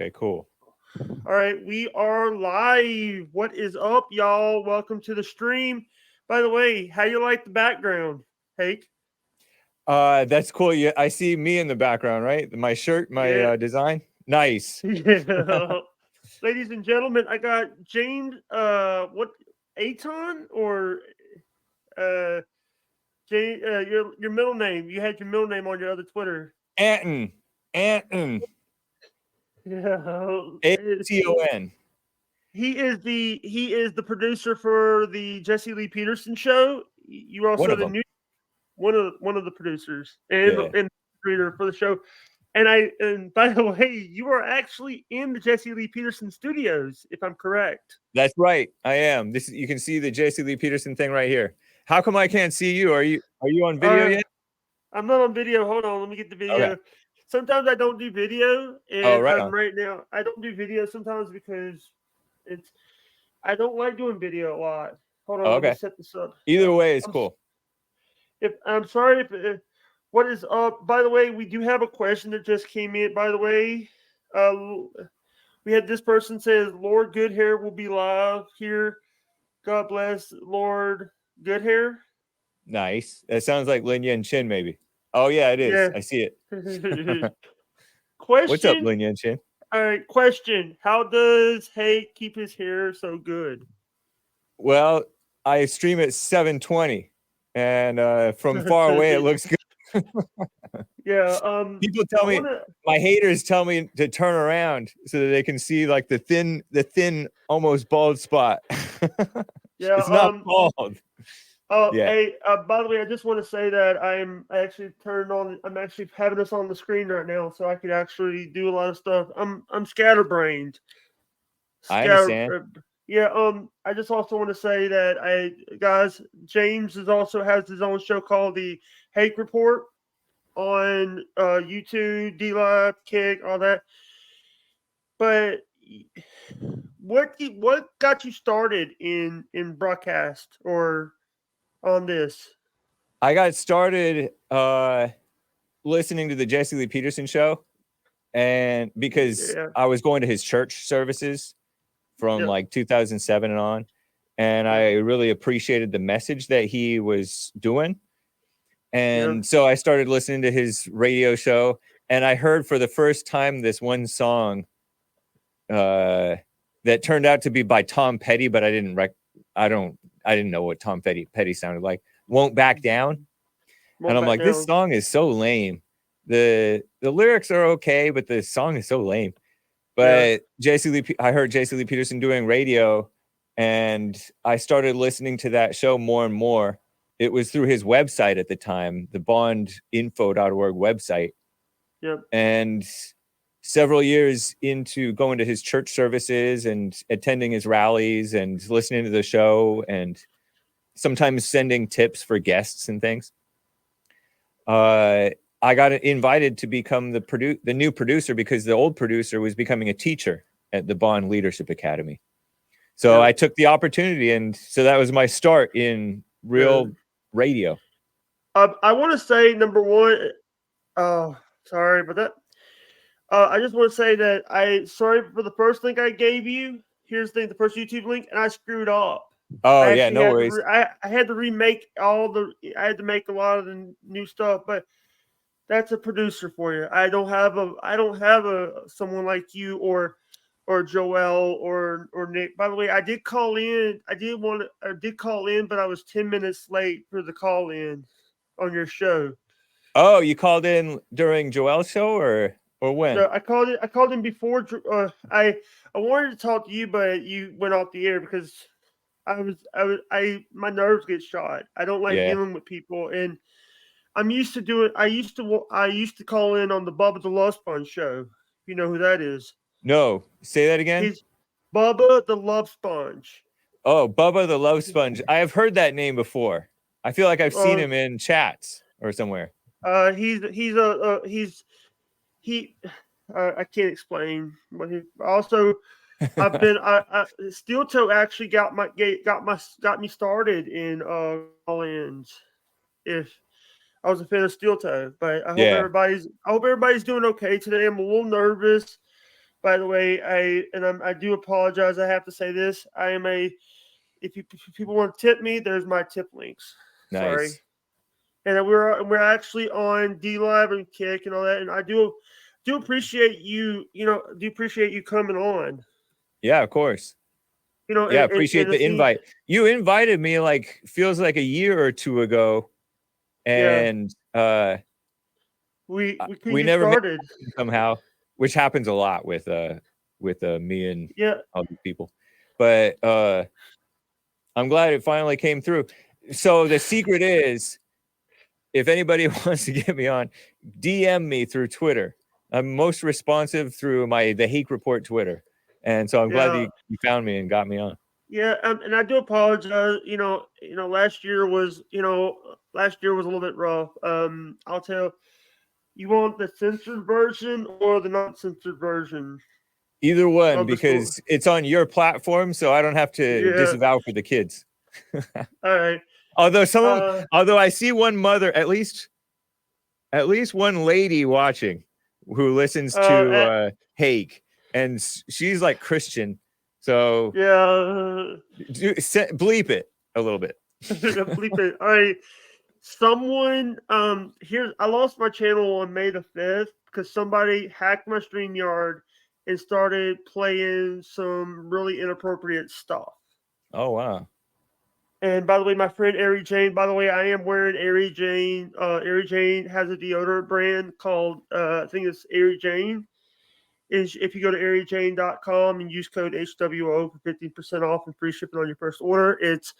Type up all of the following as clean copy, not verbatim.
Okay, cool. All right, we are live. What is up, y'all? Welcome to the stream. By the way, how you like the background, Hake? That's cool. I see me in the background, right? My shirt, my Yeah, design. Nice. yeah. Ladies and gentlemen, I got James. What Aton or uh, James? Your middle name. You had your middle name on your other Twitter. Anton. Anton. Yeah, Aton. he is the producer for the Jesse Lee Peterson show. You're One also of the them. new one of the producers and Yeah. creator for the show. And by the way, you are actually in the Jesse Lee Peterson studios, if I'm correct. That's right. I am. You can see the Jesse Lee Peterson thing right here. How come I can't see you? Are you on video Uh, yet? I'm not on video. Hold on, let me get the Okay. video. Sometimes I don't do video, Oh, and right I'm on. right now. I don't do video sometimes because it's. I don't like doing video a lot. Hold on, Oh, let me okay. set this up. Either way is I'm cool. if I'm sorry if what is up. By the way, we do have a question that just came in. By the way, uh, we had this person says Lord Goodhair will be live here. God bless Lord Goodhair. Nice. That sounds like Lin Yan Chin, maybe. Oh yeah, it is. Yeah. I see it. What's up, Question. Lin Yan Chin? All right. Question. How does Hank keep his hair so good? Well, I stream at 720, and from far away it looks good. Yeah. People tell I me, want to. my haters tell me to turn around so that they can see like the thin, almost bald spot. Yeah. It's not bald. Oh, Yeah. hey. By the way, I just want to say that I actually turned on. I'm actually having this on the screen right now, so I could actually do a lot of stuff. I'm scatterbrained. I understand. Yeah. I just also want to say that guys, James is also has his own show called the Hake Report on YouTube, D Live, Kick, all that. But what got you started in broadcast or on this? I got started listening to the Jesse Lee Peterson show, and because Yeah. I was going to his church services from Yep. like 2007 and on, and Yep. I really appreciated the message that he was doing. Yep. And so I started listening to his radio show, and I heard for the first time this one song that turned out to be by Tom Petty, but I didn't know what Tom Petty sounded like. Won't Back Down. And Won't I'm back like, this down. song is so lame. The lyrics are okay, but the song is so lame. Yeah. But I heard Jesse Lee Peterson doing radio, and I started listening to that show more and more. It was through his website at the time, the bondinfo.org website. Yep. And several years into going to his church services and attending his rallies and listening to the show and sometimes sending tips for guests and things, I got invited to become the new producer because the old producer was becoming a teacher at the Bond Leadership Academy. So Yep. I took the opportunity, and so that was my start in real radio. I want to say number one. Oh, sorry, but that. I just want to say that sorry for the first link I gave you. Here's the first YouTube link, and I screwed up. Oh I yeah, actually no had to. worries. I had to remake all the. I had to make a lot of the new stuff, but that's a producer for you. I don't have a someone like you or Joel or Nick. By the way, I did call in. I did call in, but I was 10 minutes late for the call in on your show. Oh, you called in during Joel's show or when? No, I called it. I called him before. I wanted to talk to you, but you went off the air because my nerves get shot. I don't like Yeah. dealing with people, and I'm used to doing. I used to call in on the Bubba the Love Sponge show. You know who that is? No, say that again. He's Bubba the Love Sponge. Oh, Bubba the Love Sponge. I have heard that name before. I feel like I've seen Uh, him in chats or somewhere. he's he. I can't explain what he. Also, I've been. Steel Toe actually got me started in call-ins. If I was a fan of Steel Toe, but Yeah. I hope everybody's doing okay today. I'm a little nervous. By the way, I do apologize. I have to say this. I am a if people want to tip me, there's my tip links. Sorry. Nice. And we're actually on D Live and Kick and all that. And I do appreciate you. Do appreciate you coming on. Yeah, of course. Yeah, appreciate And the the thing, invite. You invited me like feels like a year or two ago, yeah, and we couldn't we get never made started. it happen somehow, which happens a lot with me and Yeah, all these people. But I'm glad it finally came through. So the secret is, if anybody wants to get me on, DM me through Twitter. I'm most responsive through the Hake Report Twitter, and so I'm glad that yeah, you found me and got me on. yeah. And I do apologize. Last year was a little bit rough. I'll tell. You want the censored version or the not censored version Either one, of the story? because it's on your platform, so I don't have to Yeah. disavow for the kids. All right. Although Uh. although I see one mother, at least one lady watching who listens to At, Hake, and she's like Christian, so yeah. bleep it a little bit. Bleep it. All right. Someone. Here's. I lost my channel on May the 5th because somebody hacked my StreamYard and started playing some really inappropriate stuff. Oh wow. And by the way, my friend Ari Jane, by the way, I am wearing Ari Jane. Ari Jane has a deodorant brand called, I think it's Ari Jane. If you go to aryjane.com and use code HWO for 15% off and free shipping on your first order, it's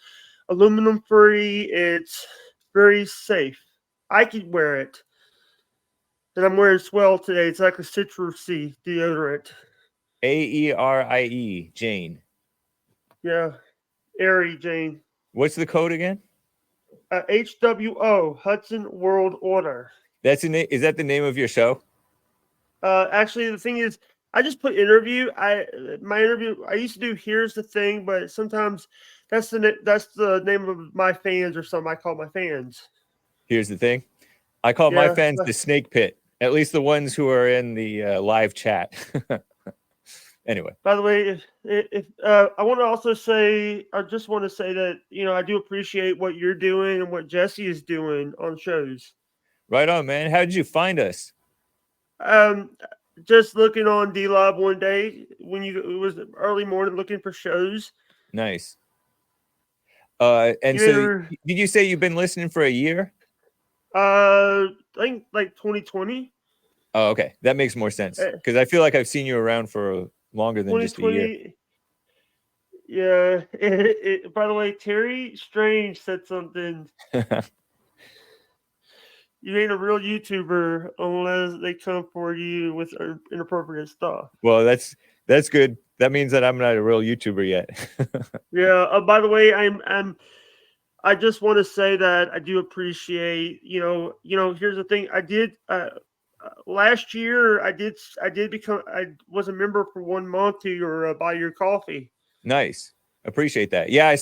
aluminum free. It's very safe. I can wear it. And I'm wearing Swell today. It's like a citrusy deodorant. Aerie, Jane. Yeah. Ari Jane. What's the code again? HWO, Hudson World Order. That's is that the name of your show? Actually, the thing is, I just put interview. My interview. I used to do Here's the Thing, but sometimes that's the name of my fans or something. I call my fans. Here's the thing. I call my Yeah. fans the snake pit. At least the ones who are in the live chat. Anyway. By the way, if I want to also say, I just want to say that I do appreciate what you're doing and what Jesse is doing on shows. Right on, man. How did you find us? Just looking on D Live one day when it was early morning looking for shows. Nice. And so did you say you've been listening for a year? I think like 2020. Oh, okay. That makes more sense because I feel like I've seen you around for longer than just a year. 2020. Yeah. By the way, Terry Strange said something. You ain't a real YouTuber unless they come for you with inappropriate stuff. Well, that's good. That means that I'm not a real YouTuber yet. Yeah. By the way, I just want to say that I do appreciate. Here's the thing. I did last year. I was a member for 1 month to your buy your coffee. Nice. Appreciate that. Yeah,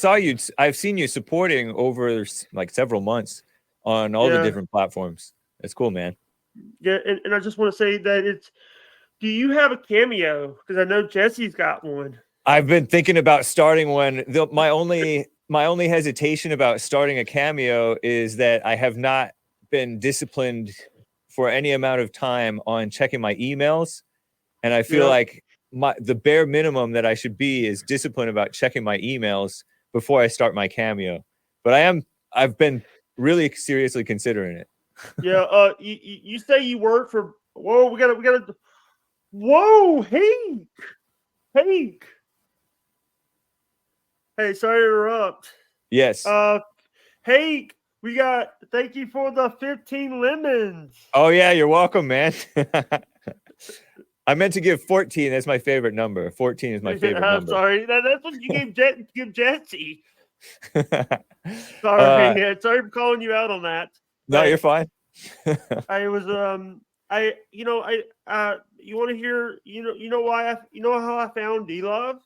I've seen you supporting over like several months on all the different platforms. That's cool, man. Yeah, and I just want to say that do you have a Cameo? Because I know Jesse's got one. I've been thinking about starting one. My only hesitation about starting a Cameo is that I have not been disciplined for any amount of time on checking my emails. And I feel like the bare minimum that I should be is disciplined about checking my emails before I start my Cameo. But I've been really seriously considering it. Yeah. You say you work for? Whoa, we gotta. Whoa, Hank. Hey, sorry to interrupt. Yes. Hank, thank you for the 15 lemons. Oh yeah, you're welcome, man. I meant to give 14. That's my favorite number. 14 is my favorite number. I'm sorry. That's what you give Jesse. Sorry. Sorry for calling you out on that. No, you're fine. I was you want to hear how I found D-Love?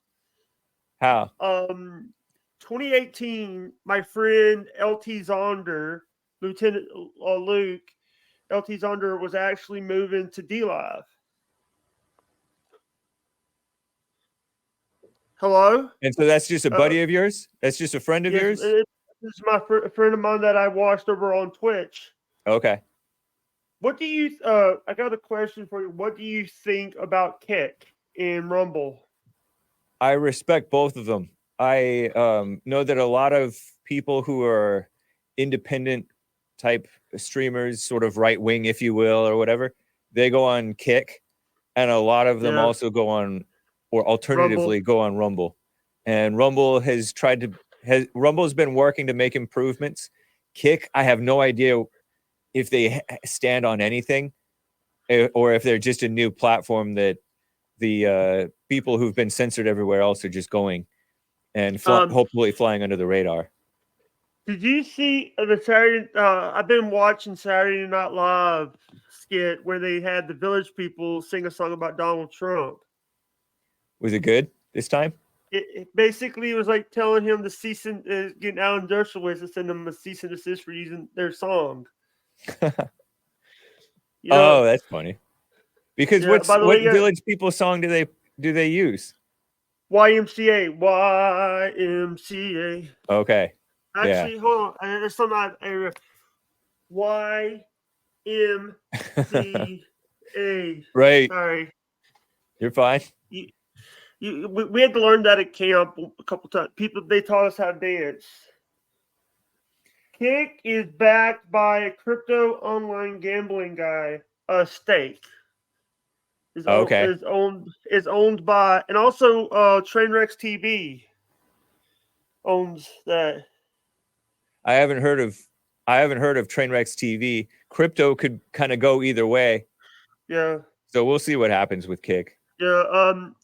How? 2018, my friend LT Zonder, Lieutenant Luke, LT Zonder was actually moving to D-Live. Hello. And so that's just a Uh, buddy of yours? That's just a friend of yes, yours? this is my friend of mine that I watched over on Twitch. Okay. What do you? I got a question for you. What do you think about Kick and Rumble? I respect both of them. I know that a lot of people who are independent type streamers, sort of right wing, if you will, or whatever, they go on Kick, and a lot of them Yeah, also go on, or Rumble. alternatively go on Rumble. And Rumble has Rumble's been working to make improvements. Kick, I have no idea if they stand on anything, or if they're just a new platform that the people who've been censored everywhere else are just going and Um, hopefully flying under the radar. did you see the Saturday? I've been watching Saturday Night Live skit where they had the Village People sing a song about Donald Trump. Was it good this time? It basically was like telling him to cease and getting Alan Dershowitz to send them a cease and desist for using their song. You know, Oh, that's funny. Because yeah. By the what way, yeah, Village People song do they use? YMCA, YMCA. Okay. Yeah. Actually, hold on. There's something YMCA. Right. Sorry. You're fine. You, we had to learn that at camp a couple times. People, they taught us how to dance. Kick is backed by a crypto online gambling guy, Stake. Okay. Is owned by, and also Trainwrecks TV owns that. I haven't heard of Trainwrecks TV. Crypto could kind of go either way. Yeah. So we'll see what happens with Kick. Yeah.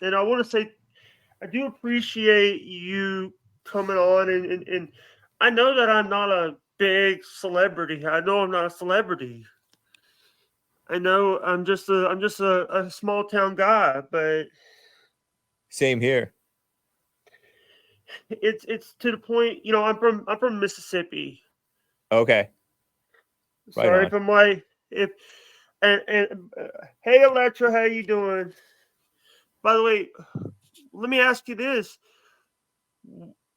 And I want to say I do appreciate you coming on, and I know that I'm not a big celebrity. I know I'm not a celebrity. I know I'm just a small town guy, but Same here. it's to the point. I'm from Mississippi. Okay. Right Sorry on. if I'm like if and hey Electra, how you doing? By the way, let me ask you this: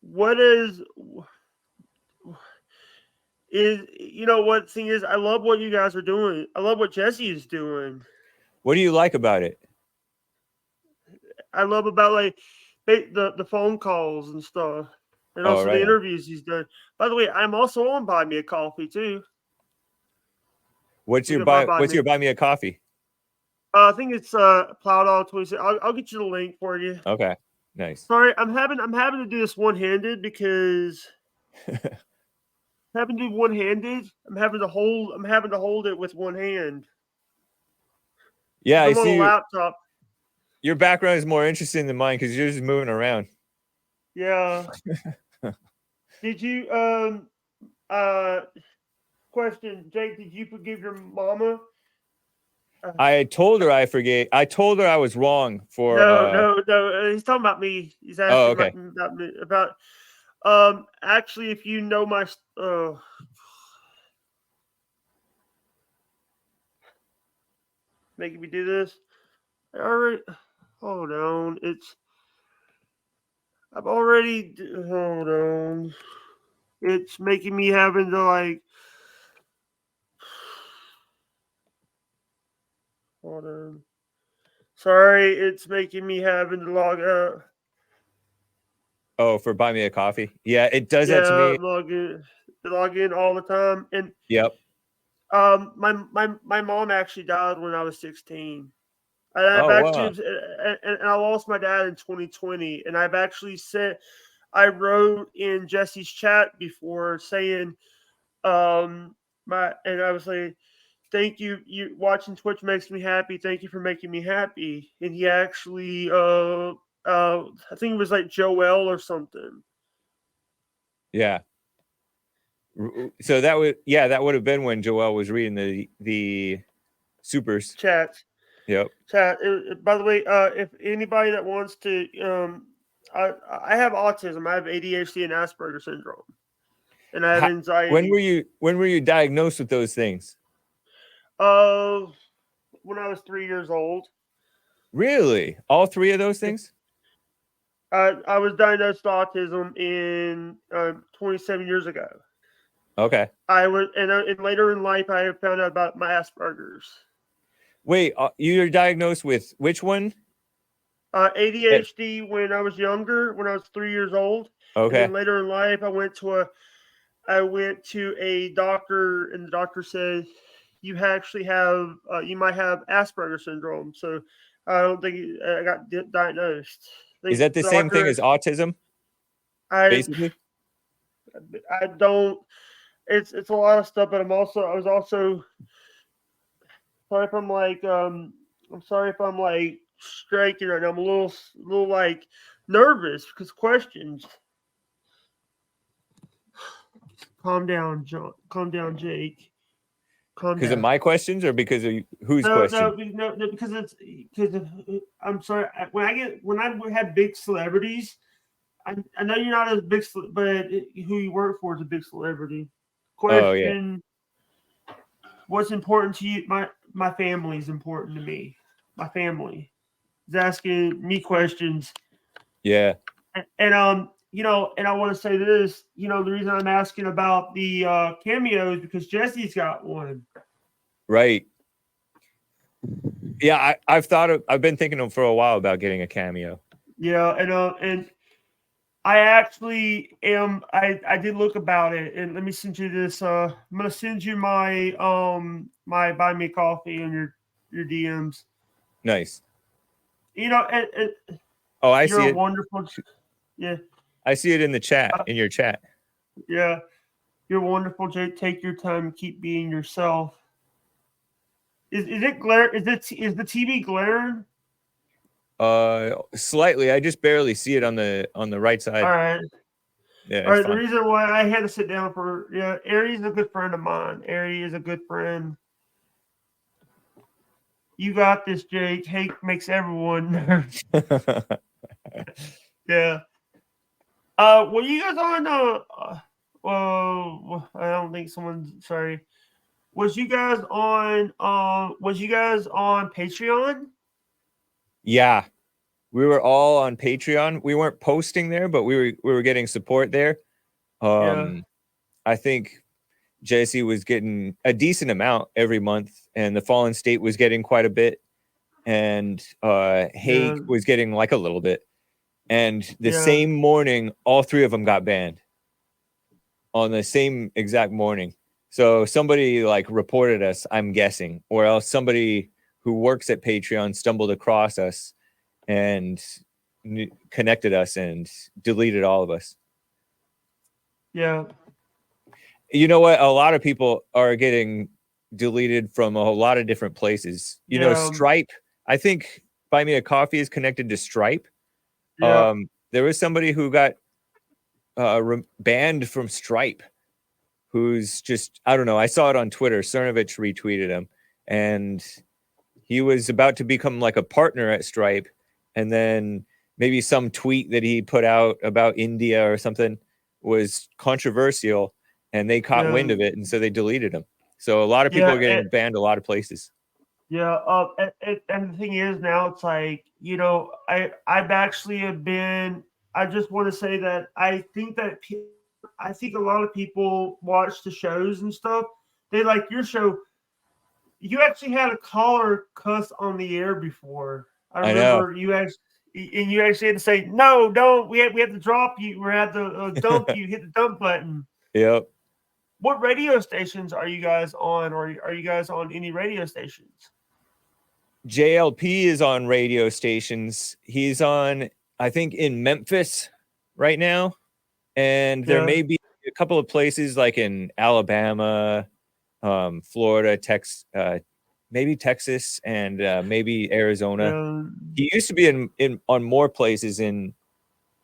what is what thing is? I love what you guys are doing. I love what Jesse is doing. What do you like about it? I love about like the phone calls and stuff, and Oh, also the right on. interviews he's done. By the way, I'm also on Buy Me a Coffee too. Look at my Buy What's Me. your buy me a coffee? I think it's Plowed All 26. I'll get you the link for you. Okay. Nice. Sorry, I'm having to do this one handed because having to do one handed. I'm having to hold it with one hand. Yeah, I I'm on a see laptop. your background is more interesting than mine because you're just moving around. Yeah. Did you question, Jake, did you forgive your mama? I told her I forgave. I told her I was wrong for No. He's talking about me. He's oh, asking okay. about me about actually if you know my making me do this. I already hold on. I've already hold on. It's making me having to like hold on. Sorry, it's making me having to log out. Oh, for buy me a coffee. Yeah, it does that to Yeah, me. log in all the time. And Yep. my mom actually died when I was 16. And I've Oh, wow. actually and I lost my dad in 2020. And I've actually said I wrote in Jesse's chat before saying and I was like, thank you. You watching Twitch makes me happy. Thank you for making me happy. And he actually I think it was like Joel or something. Yeah. So that would have been when Joel was reading the supers. Chat. Yep. Chat. By the way, if anybody that wants to, I have autism. I have ADHD and Asperger syndrome, and I have anxiety. When were you diagnosed with those things? When I was 3 years old. Really? All three of those things? I was diagnosed with autism in 27 years ago. Okay. I was, and later in life, I found out about my Asperger's. Wait, you're diagnosed with which one? Eh, ADHD when I was younger, when I was 3 years old, and then Okay. later in life, I went to a doctor, and the doctor said you actually have you might have Asperger's syndrome. So I don't think I got diagnosed. Is The that the same thing doctor, as autism, I basically? I don't. It's a lot of stuff, but I was also sorry if I'm sorry if I'm like striking right now. I'm a little like nervous because questions. Calm down, John. Calm down, Jake. Calm Because of down. my questions or because of whose No, question? no, no, because I'm sorry. When I have big celebrities, I know you're not as big, but who you work for is a big celebrity. Oh yeah. Question: what's important to you? My family is important to me. My family is asking me questions, Yeah. and I want to say this. The reason I'm asking about the cameo is because Jesse's got one. Right. Yeah, I've been thinking for a while about getting a cameo. Yeah, and I actually am. I did look about it, and let me send you this. I'm gonna send you my buy me coffee on your DMs. Nice. And Oh, I you're see a it. wonderful. Yeah, I see it in the chat, uh, in your chat. yeah, you're wonderful, Jake. Take your time and keep being yourself. Is it glare? Is the TV glaring? Slightly. I just barely see it on the right All side. right. Yeah, All it's right. The fine. reason why I had to sit down for Ari is a good friend of mine. Ari is a good friend. You got this, Jake. Hate makes everyone nervous. Yeah. Were you guys on? Well, I don't think someone's sorry. Was you guys on? Was you guys on Patreon? Yeah, we were all on Patreon. We weren't posting there, but we were getting support there. Yeah. Um, I think Jesse was getting a decent amount every month, and the Fallen State was getting quite a bit, and Yeah. Haig was getting like a little bit. And the Yeah. same morning, all three of them got banned on the same exact morning. So somebody like reported us, I'm guessing, or else somebody who works at Patreon stumbled across us and connected us and deleted all of us. Yeah. You know what? A lot of people are getting deleted from a lot of different places. You know, Yeah. Stripe. I think Buy Me a Coffee is connected to Stripe. Yeah. There was somebody who got banned from Stripe, who's just, I don't know. I saw it on Twitter. Cernovich retweeted him, and he was about to become like a partner at Stripe, and then maybe some tweet that he put out about India or something was controversial, and they caught Yeah. wind of it, and so they deleted him. So a lot of people Yeah. are getting banned a lot of places. Yeah. And the thing is now it's like I've actually have been. I just want to say that I think a lot of people watch the shows and stuff. They like your show. You actually had a caller cuss on the air before. I I know. remember you actually had to say no, don't. We have to drop you. We have to dump you. Hit the dump button. Yep. What radio stations are you guys on, or are you guys on any radio stations? JLP is on radio stations. He's on, I think, in Memphis right now. And there Yeah, may be a couple of places like in Alabama, Florida, maybe Texas, and maybe Arizona. yeah, He used to be in on more places in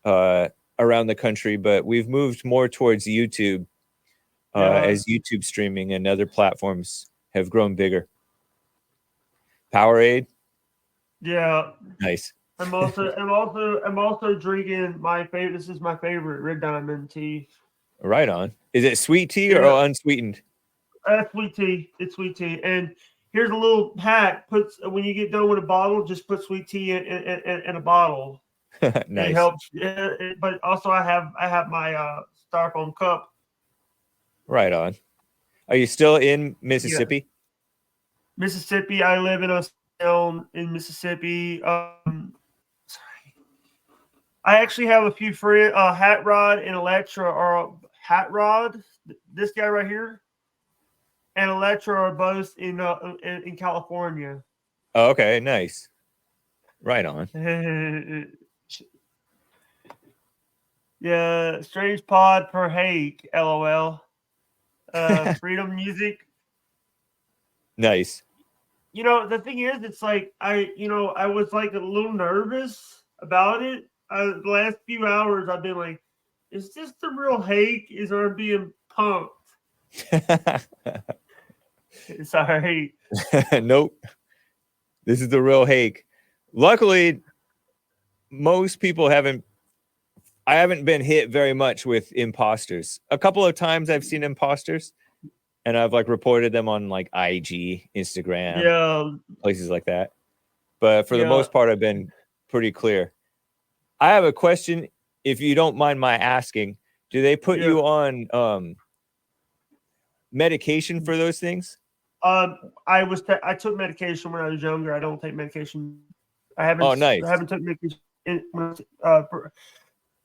uh, around the country, but we've moved more towards YouTube yeah, as YouTube streaming and other platforms have grown bigger. Powerade, yeah. nice. I'm also drinking my favorite. This is my favorite Red Diamond tea. Right on. Is it sweet tea or Yeah, unsweetened? sweet tea. It's sweet tea. And here's a little hack: when you get done with a bottle, just put sweet tea in a bottle. It Nice. helps. But also, I have my styrofoam cup. Right on. Are you still in Yeah, Mississippi? Mississippi. I live in a town in Mississippi. I actually have a few friends. Hat Rod and Electra are Hat Rod. This guy right here and Electra are both in California. Oh, okay, nice. Right on. Yeah, strange pod per hake. LOL. Freedom music. Nice. The thing is, it's like I was like a little nervous about it. The last few hours, I've been like, is this the real hake? Is I being punked? Sorry. Nope. This is the real hake. Luckily, most people I haven't been hit very much with imposters. A couple of times I've seen imposters and I've like reported them on like IG, Instagram, Yeah, places like that. But for the yeah, most part, I've been pretty clear. I have a question, if you don't mind my asking. Do they put yeah. you on medication for those things? I took medication when I was younger. I don't take medication. Oh, I nice. haven't took medication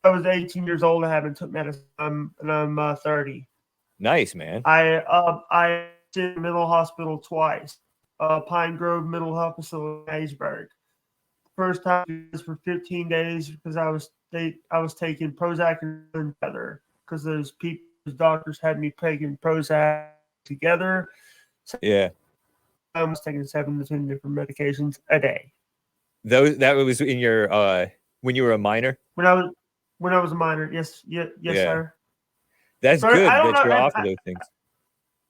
I was 18 years old. I haven't took medicine. I'm 30. Nice, man. I in mental hospital twice. Pine Grove Mental Health Facility in Hattiesburg. First time was for 15 days because I was taking Prozac and together because those doctors had me taking Prozac together. So Yeah. I was taking 7 to 10 different medications a day. That was in your when you were a minor? When I was a minor. Yes, yes, Yeah. sir. That's Sir, I good don't that know. you're off of those things.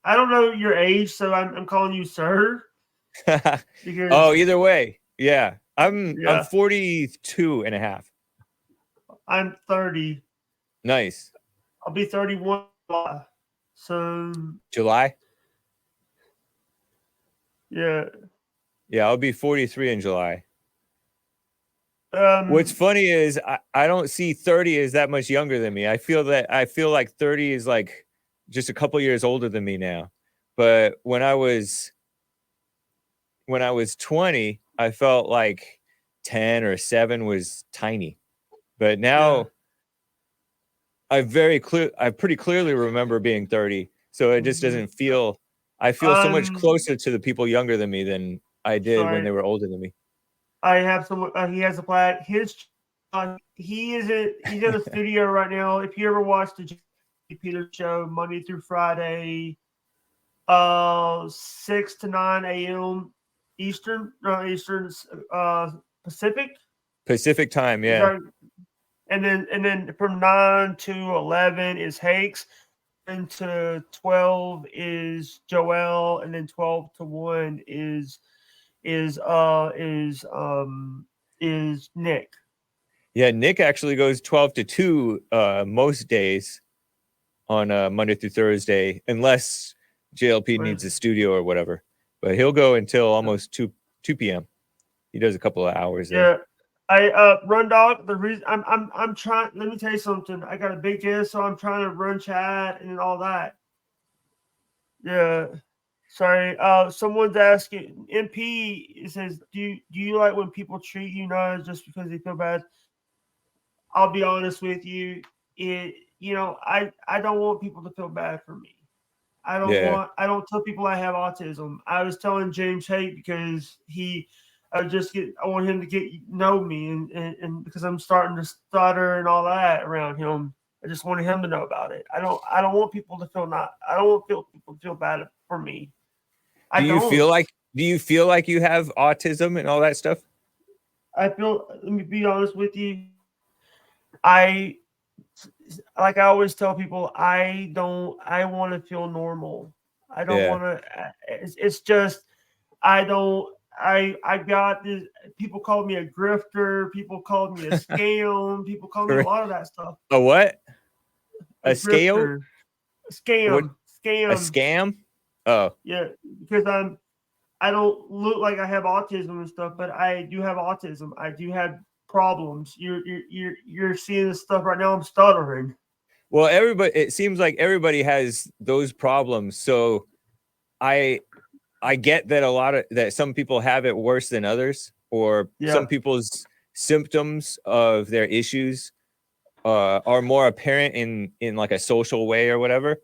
I don't know your age, so I'm calling you sir Oh, because either way. Yeah. I'm yeah, 42 and a half. I'm 30. Nice. I'll be 31. So July? yeah. Yeah, I'll be 43 in July. What's Um. funny is I don't see 30 as that much younger than me. I feel like 30 is like just a couple years older than me now. But when I was 20, I felt like 10 or 7 was tiny. But Yeah. now I pretty clearly remember being 30. So it just doesn't feel I feel so much Um. closer to the people younger than me than I did when Sorry. they were older than me. I have someone. He has a plaque. He's in the studio right now. If you ever watched the J. Peter show Monday through Friday, 6 to 9 a.m. Eastern, no Eastern, Pacific. Pacific time, Is yeah. our and then from 9 to 11 is Hakes, and to 12 is Joel, and then 12 to 1 is uh is um is Nick. Yeah, Nick actually goes 12 to 2 most days on Monday through Thursday, unless JLP needs a studio or whatever. But he'll go until almost 2 p.m. He does a couple of hours there. Yeah. I run dog. The reason I'm trying. Let me tell you something. I got a big kid, so I'm trying to run chat and all that. Yeah. Sorry. Someone's asking. MP it says, do you like when people treat you not just because they feel bad? I'll be honest with you. I don't want people to feel bad for me. Yeah, I don't tell people I have autism. I was telling James Haight because I want him to know me and because I'm starting to stutter and all that around him. I just wanted him to know about it. I don't want people to I don't want people to feel bad for me. I do you don't. feel like you have autism and all that stuff? Let me be honest with you. I like I always tell people I want to feel normal. I don't Yeah. want to it's just I don't I got this people called me a grifter, people called me a scam, people called me a lot of that stuff. A what? A A scale? grifter, What? A scam. scam? Oh, Yeah, because I don't look like I have autism and stuff, but I do have autism. I do have problems. You're seeing this stuff right now. I'm stuttering. Well, it seems like everybody has those problems. So I get that some people have it worse than others, or Yeah. some people's symptoms of their issues are more apparent in like a social way or whatever.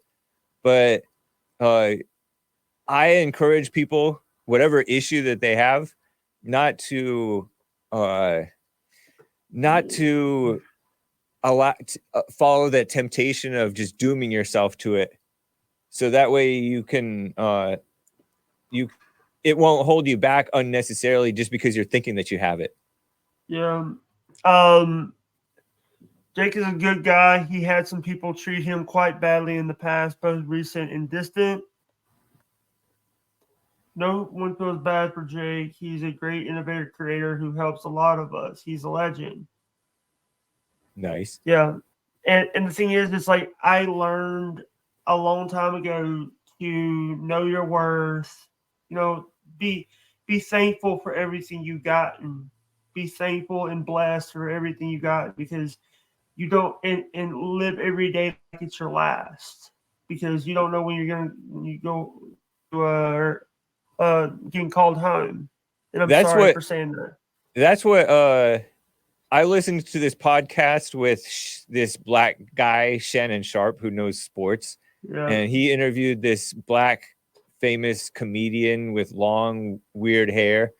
But uh, I encourage people, whatever issue that they have, not to uh, not to follow that temptation of just dooming yourself to it. So that way you can it won't hold you back unnecessarily just because you're thinking that you have it. Yeah. Jake is a good guy. He had some people treat him quite badly in the past, both recent and distant. No one feels bad for Jake. He's a great innovative creator who helps a lot of us. He's a legend. Nice. Yeah. And the thing is, it's like I learned a long time ago to know your worth. You know, be thankful for everything you got, and be thankful and blessed for everything you got, because you don't and live every day like it's your last, because you don't know when you go getting called home. And I'm That's sorry what for saying that. that's what I listened to this podcast with this black guy, Shannon Sharp, who knows sports, Yeah. and he interviewed this black famous comedian with long weird hair,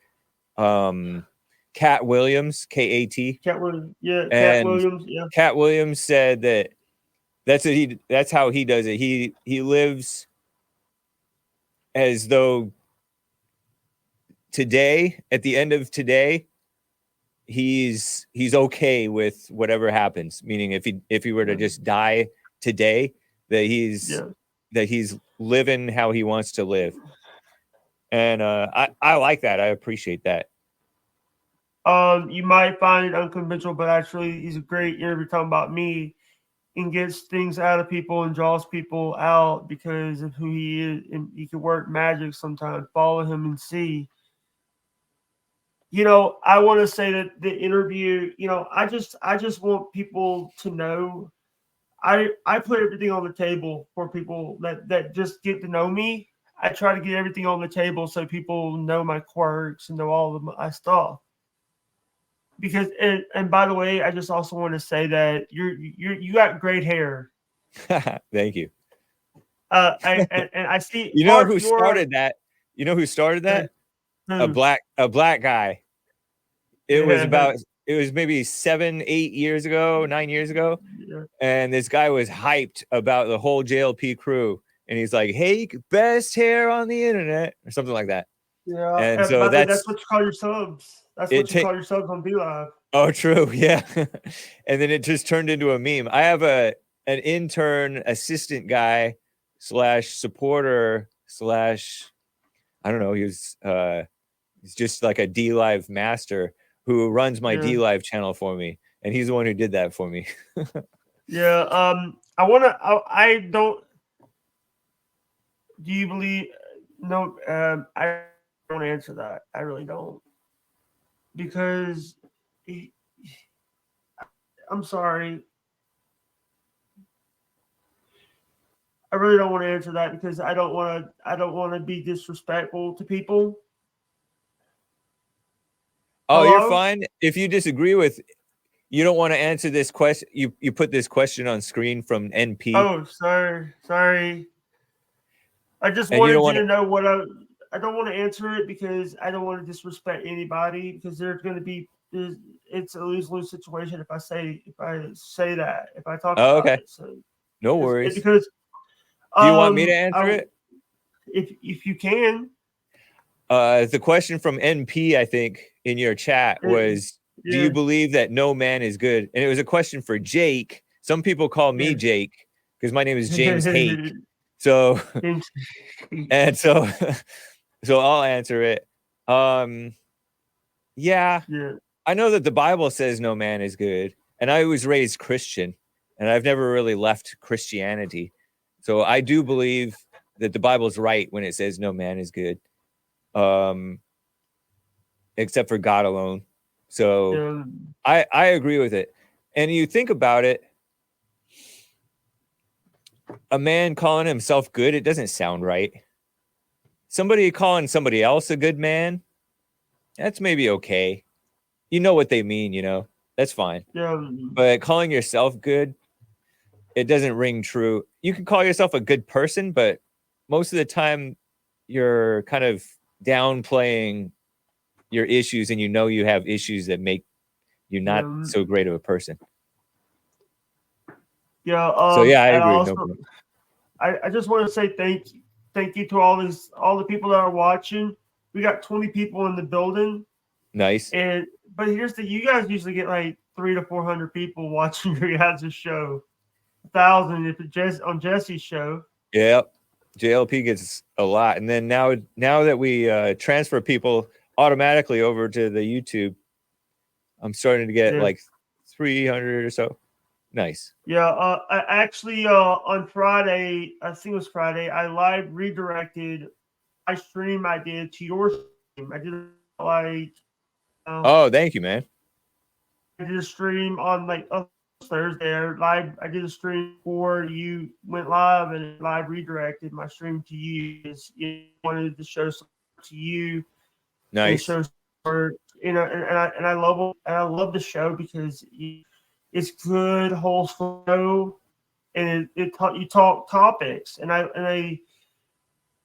Cat Williams, Kat. Cat Williams. Yeah, Cat And Williams. Yeah. Cat Williams said that that's how he does it. He lives as though today, at the end of today, he's okay with whatever happens. Meaning, if he were to just die today, that he's living how he wants to live. And I like that. I appreciate that. You might find it unconventional, but actually, he's a great interview talking about me, and gets things out of people and draws people out because of who he is, and he can work magic sometimes. Follow him and see. I want to say that the interview, I just want people to know I put everything on the table for people that just get to know me. I try to get everything on the table so people know my quirks and know all of my stuff. Because and by the way, I just also want to say that you got great hair. Thank you. I see You know who started that? You know who started that? A who? black guy. It Yeah, was maybe 7-8 years ago, 9 years ago, yeah, and this guy was hyped about the whole JLP crew, and he's like, "Hey, best hair on the internet," or something like that. yeah. And And so by the way, that's that's what you call your subs. That's it. what you call your subs on BeLive. Oh, true, yeah. And then it just turned into a meme. I have an intern assistant guy slash supporter slash I don't know. He's just like a D Live master who runs my Yeah, D Live channel for me, and he's the one who did that for me. yeah. I don't. Do you believe? No. I don't answer that. I really don't, because he, I'm sorry. I really don't want to answer that because I don't want to. I don't want to be disrespectful to people. Oh, you're Hello. fine. If you disagree with, you don't want to answer this question. You put this question on screen from NP, Oh, sorry. Sorry. I just and you don't wanted you want to. to know what I don't want to answer it because I don't want to disrespect anybody, because there's going to be it's a lose-lose situation if I say that, if I talk Oh, about okay. it. So No because worries. because Do you want me to answer I, it? if you can. The question from NP, I think, in your chat was, "Do Yeah. you believe that no man is good?" And it was a question for Jake. Some people call me Yeah. Jake because my name is James Hake. So and so so I'll answer it. Yeah, Yeah. I know that the Bible says no man is good, and I was raised Christian, and I've never really left Christianity. So I do believe that the Bible's right when it says no man is good. Um, except for God alone. So Yeah. I agree with it. And you think about it, a man calling himself good, it doesn't sound right. Somebody calling somebody else a good man, that's maybe okay. You know what they mean, that's fine. Yeah. But calling yourself good, it doesn't ring true. You can call yourself a good person, but most of the time you're kind of downplaying your issues, and you have issues that make you not Yeah. so great of a person. Yeah. So yeah, I And agree. also, No problem. I just want to say thank you to all the people that are watching. We got 20 people in the building, Nice. but here's you guys usually get like 300 to 400 people watching your guys' show. 1,000 if it's just on Jesse's show. Yeah. JLP gets a lot. And then now that we transfer people automatically over to the YouTube, I'm starting to get Yeah. like 300 or so. Nice. Yeah, I actually on Friday, I think it was Friday, I live redirected my stream I did to your stream. I did like Oh, thank you, man. I did a stream on like Thursday. I did a stream before you went live and live redirected my stream to you. You wanted to show support to you and Nice. show support, and I love the show because it's good, wholesome show, and you talk topics. And I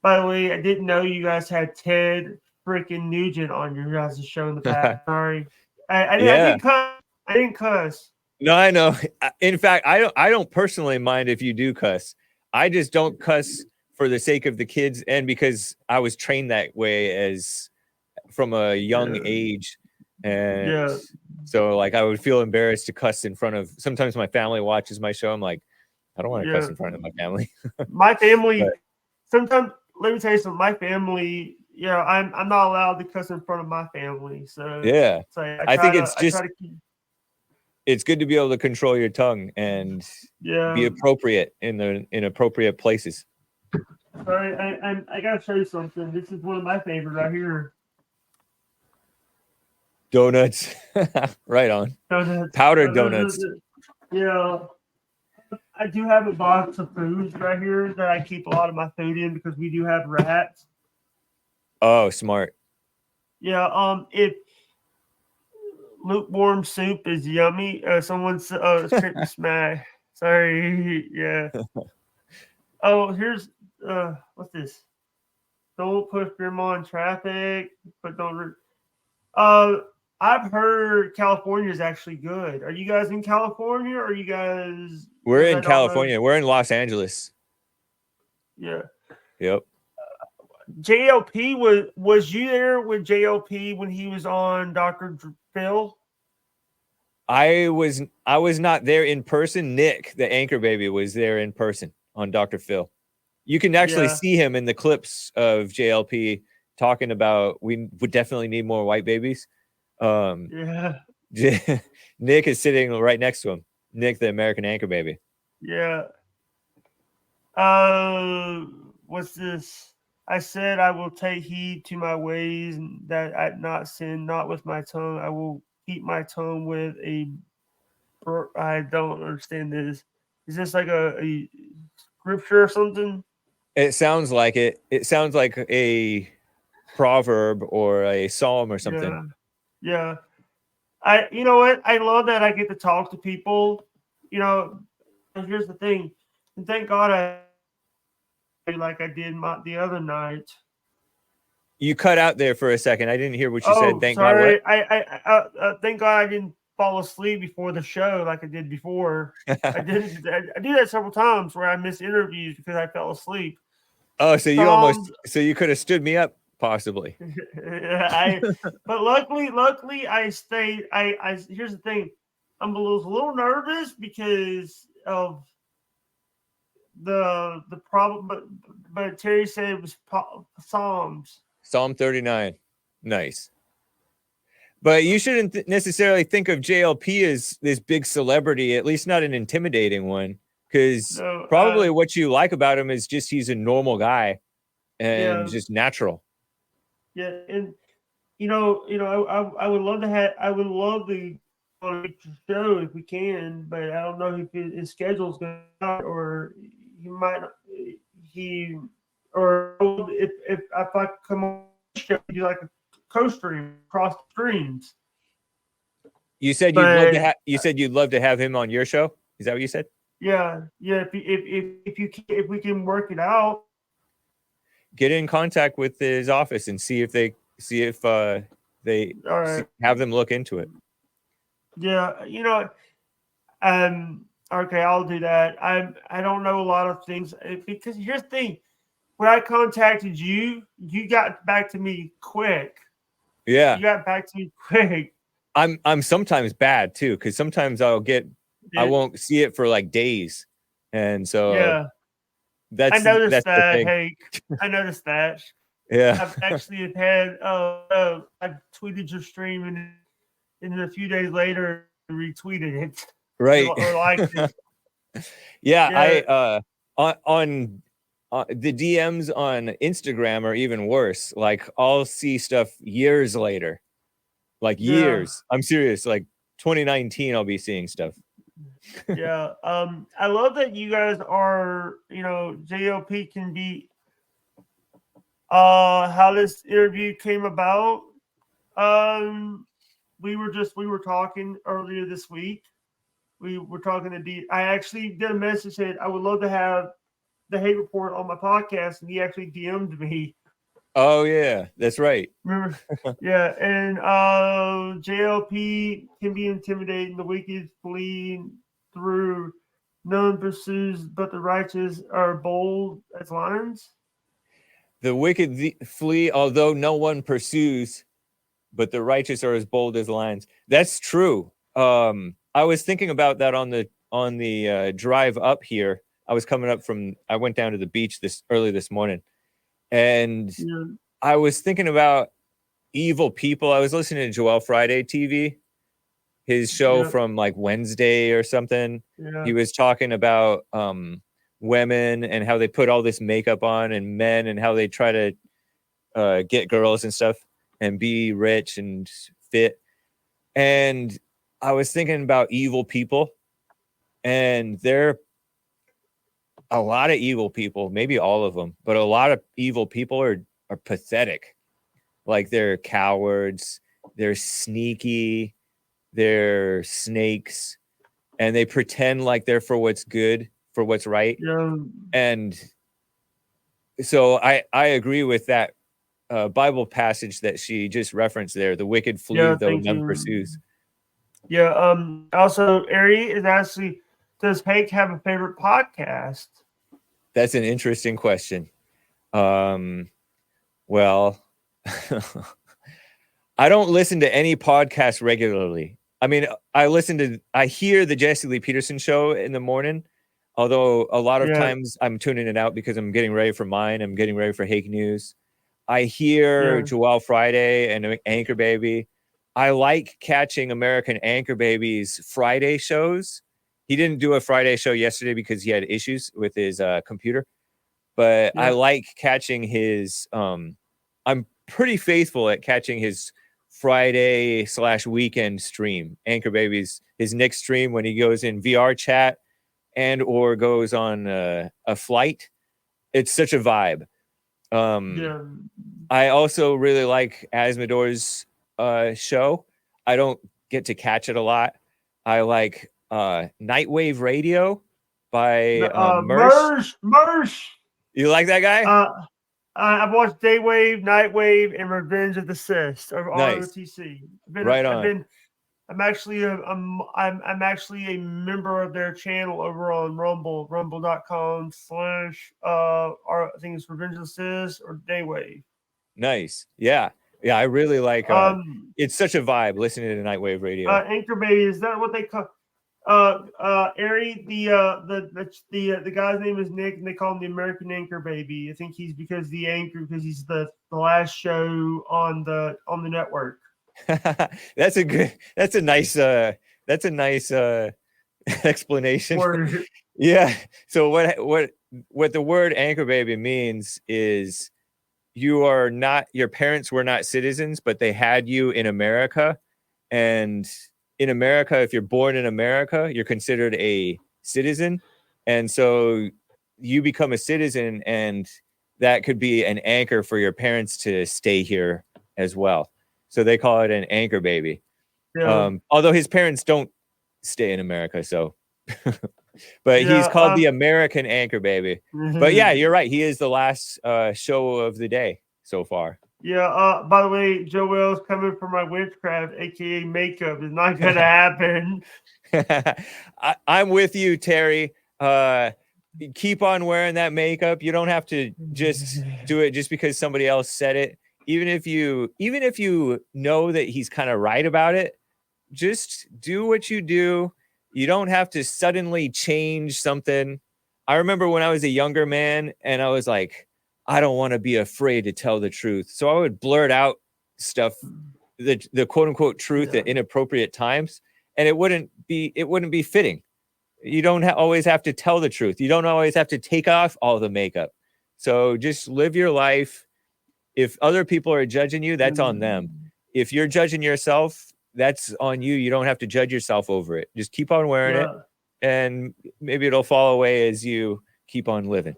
by the way, I didn't know you guys had Ted freaking Nugent on your guys' show in the past. Sorry, I Yeah. didn't cuss. I didn't cuss. No, I know. In fact, I don't personally mind if you do cuss. I just don't cuss for the sake of the kids, and because I was trained that way as from a young age. And Yeah. so like I would feel embarrassed to cuss in front of, sometimes my family watches my show. I'm like, I don't want to cuss in front of my family. My family But, sometimes, let me tell you something, my family, I'm not allowed to cuss in front of my family. So yeah. I think I try to keep, it's good to be able to control your tongue and be appropriate in appropriate places. Sorry, I gotta show you something. This is one of my favorites right here. Donuts. Right on. Donuts. Powdered donuts. Yeah. I do have a box of foods right here that I keep a lot of my food in because we do have rats. Oh, smart. Yeah. If lukewarm soup is yummy, someone's smack. Sorry. Yeah. Oh, here's what's this? Don't put grandma in traffic, but don't. I've heard California is actually good. Are you guys in California? Or are you guys? We're I in don't know. California. We're in Los Angeles. Yeah. Yep. JLP was you there with JLP when he was on Dr. Phil? I was not there in person. Nick, the anchor baby, was there in person on Dr. Phil. You can actually see him in the clips of JLP talking about we would definitely need more white babies. Yeah. Nick is sitting right next to him. Nick, the American anchor baby. Yeah. What's this? I said I will take heed to my ways, that I not sin, not with my tongue. I will keep my tongue with a. I don't understand this. Is this like a scripture or something? It sounds like it. It sounds like a proverb or a psalm or something. Yeah. You know what? I love that I get to talk to people. Here's the thing, and thank God like I did the other night. You cut out there for a second. I didn't hear what you said. Thank God. Sorry. What? I thank God I didn't fall asleep before the show like I did before. I do that several times where I miss interviews because I fell asleep. Oh, so you could have stood me up possibly. But luckily I stayed. Here's the thing, I'm a little nervous because of the problem, but Terry said it was Psalms. Psalm 39. Nice. But you shouldn't necessarily think of JLP as this big celebrity, at least not an intimidating one, because probably what you like about him is just he's a normal guy and just natural. Yeah, and I would love to on a show if we can, but I don't know if his schedule's going to or he might not, he or if I come on the show, do like a co-stream across the streams. You said you'd love to have him on your show. Is that what you said? Yeah. If we can work it out, get in contact with his office and see if they have them look into it. Yeah, okay, I'll do that. I don't know a lot of things because here's the thing: when I contacted you, you got back to me quick. Yeah, you got back to me quick. I'm sometimes bad too because sometimes I won't see it for like days, and so yeah, I noticed that. Hey, I noticed that. Yeah, I've actually had I tweeted your stream and a few days later retweeted it. Right. Or liked it. Yeah, I on the DMs on Instagram are even worse. Like I'll see stuff years later. Like years. I'm serious. Like 2019 I'll be seeing stuff. Yeah. I love that you guys are, JLP can be how this interview came about. We were talking earlier this week. We were talking to D. I actually did a message said I would love to have the hate report on my podcast, and he actually DM'd me. Oh yeah, that's right. Remember? Yeah, and JLP can be intimidating. The wicked flee through. None pursues, but the righteous are bold as lions. The wicked flee, although no one pursues, but the righteous are as bold as lions. That's true. I was thinking about that on the drive up here. I went down to the beach early this morning, and I was thinking about evil people. I was listening to Joel Friday TV, his show from like Wednesday or something. He was talking about women and how they put all this makeup on, and men and how they try to get girls and stuff and be rich and fit. And I was thinking about evil people, and there a lot of evil people, maybe all of them, but a lot of evil people are pathetic. Like they're cowards, they're sneaky, they're snakes, and they pretend like they're for what's good, for what's right. Yeah. And so I agree with that Bible passage that she just referenced there. The wicked flee, though none pursues. Yeah. Also, Ari is actually, does Hank have a favorite podcast? That's an interesting question. Well, I don't listen to any podcast regularly. I mean, I hear the Jesse Lee Peterson show in the morning, although a lot of times I'm tuning it out because I'm getting ready for mine. I'm getting ready for Hake News. I hear Joel Friday and Anchor Baby. I like catching American Anchor Baby's Friday shows. He didn't do a Friday show yesterday because he had issues with his computer. But I like catching his I'm pretty faithful at catching his Friday/weekend stream. Anchor Baby's his Nick stream when he goes in VR chat and or goes on a flight. It's such a vibe. I also really like Asmodor's show. I don't get to catch it a lot. I like Nightwave Radio by Mersh. You like that guy? I've watched Daywave, Nightwave, and Revenge of the Sith or ROTC. Right on. I'm actually a member of their channel over on Rumble, rumble.com/ I think it's Revenge of the Sith or Daywave. Nice. Yeah. I really like it's such a vibe listening to Nightwave Radio. Anchor Baby, is that what they call Ari, the guy's name is Nick, and they call him the American Anchor Baby. I think he's because he's the last show on the network. That's a nice explanation. Yeah. So what the word Anchor Baby means is your parents were not citizens, but they had you in America. And in America, if you're born in America, you're considered a citizen. And so you become a citizen, and that could be an anchor for your parents to stay here as well. So they call it an anchor baby. Yeah. Although his parents don't stay in America, so but he's Yeah. called the American anchor baby. But yeah, you're right. He is the last show of the day so far. Yeah. By the way, Joel's coming for my witchcraft, aka makeup. It's not gonna happen. I'm with you, Terry. Keep on wearing that makeup. You don't have to just do it just because somebody else said it. Even if you know that he's kind of right about it, just do what you do. You don't have to suddenly change something. I remember when I was a younger man and I was like, I don't want to be afraid to tell the truth. So I would blurt out stuff, the quote unquote truth at inappropriate times, and it wouldn't be fitting. You don't always have to tell the truth. You don't always have to take off all the makeup. So just live your life. If other people are judging you, that's on them. If you're judging yourself, that's on you. You don't have to judge yourself over it. Just keep on wearing it, and maybe it'll fall away as you keep on living.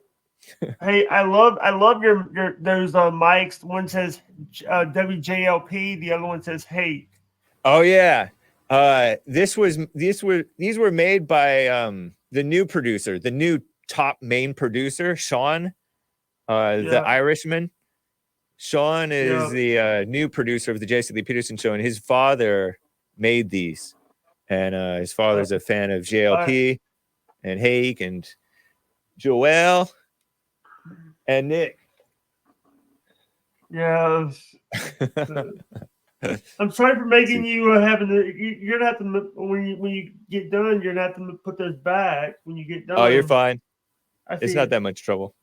Hey, I love your those mics. One says WJLP, the other one says hate. Oh yeah. These were made by the new producer, the new top main producer, Sean, the Irishman. Sean is the new producer of the Jason Lee Peterson show, and his father made these. And his father's a fan of JLP and Hake and Joel and Nick. Yeah. I'm sorry for making you having to. You're gonna have to when you get done. You're gonna have to put those back when you get done. Oh, you're fine. It's not that much trouble.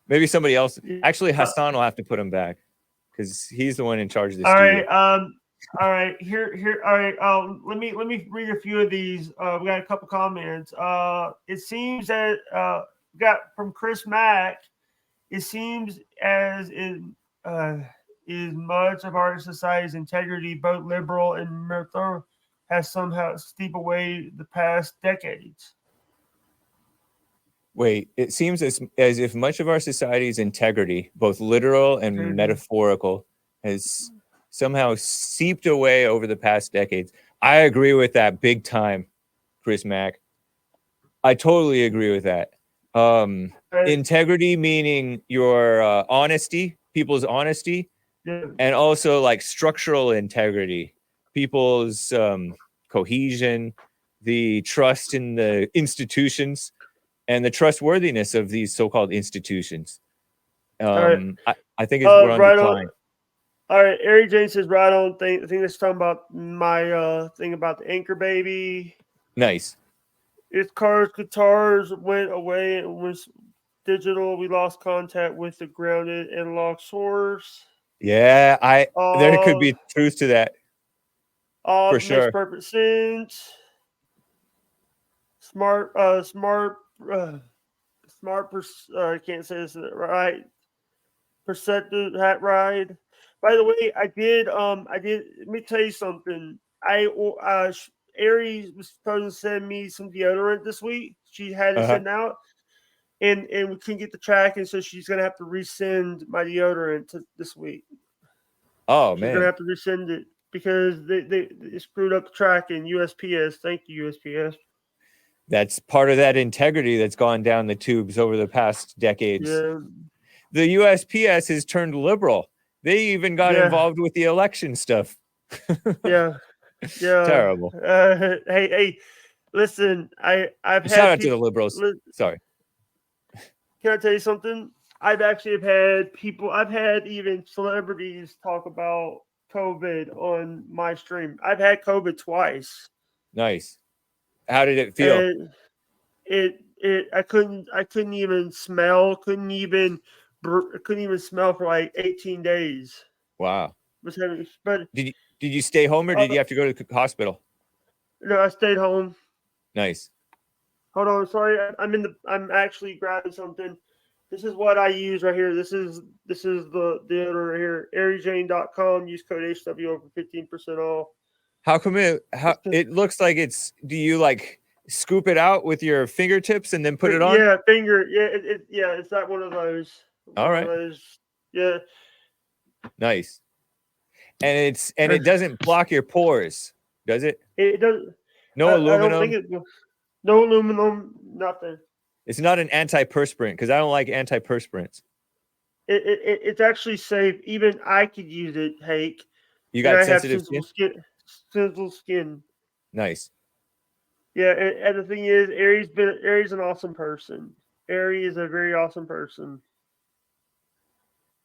Maybe somebody else. Actually, Hassan will have to put them back because he's the one in charge of the studio. All right. Here. All right. Let me read a few of these. We got a couple comments. It seems that got from Chris Mack. It seems as is much of our society's integrity, both liberal and Murtho, has somehow steeped away the past decades. Wait, it seems as if much of our society's integrity, both literal and metaphorical, has somehow seeped away over the past decades. I agree with that big time, Chris Mack. I totally agree with that. Integrity meaning your honesty, people's honesty, and also like structural integrity, people's cohesion, the trust in the institutions, and the trustworthiness of these so-called institutions. I think we're on decline. All right, Ari Jane says right on. I think that's talking about my thing about the anchor baby. Nice. Its cars, guitars went away and was digital. We lost contact with the grounded analog source. Yeah, there could be truth to that. For sure. Makes perfect sense. Smart. I can't say this right. Perceptive hat ride. By the way, I did. Let me tell you something. Aries was supposed to send me some deodorant this week. She had it sent out, and we couldn't get the tracking, so she's gonna have to resend my deodorant this week. Oh she's man, gonna have to resend it because they screwed up the tracking. USPS, thank you, USPS. That's part of that integrity that's gone down the tubes over the past decades. Yeah. The USPS has turned liberal. They even got involved with the election stuff. Yeah. Terrible. Hey, listen, I've had shout out to the liberals. Sorry. Can I tell you something? I've had even celebrities talk about COVID on my stream. I've had COVID twice. Nice. How did it feel? I couldn't even smell. Couldn't even smell for like 18 days. Wow. But did you stay home or did you have to go to the hospital? No, I stayed home. Nice. Hold on, sorry. I'm actually grabbing something. This is what I use right here. This is the deodorant right here. AirJane.com. Use code HWO for 15% off. How come it looks like it's? Do you like scoop it out with your fingertips and then put it on? Yeah, finger. Yeah, yeah. It's not one of those. All One of right, those. Yeah. nice. And it doesn't block your pores, does it? It does. No I don't think aluminum. it. No aluminum. Nothing. It's not an antiperspirant because I don't like antiperspirants. It's actually safe. Even I could use it, Hake. You And got I have sensitive sensitive skin? skin. Sensitive skin. Nice. Yeah, and the thing is, Aries an awesome person. Aries is a very awesome person.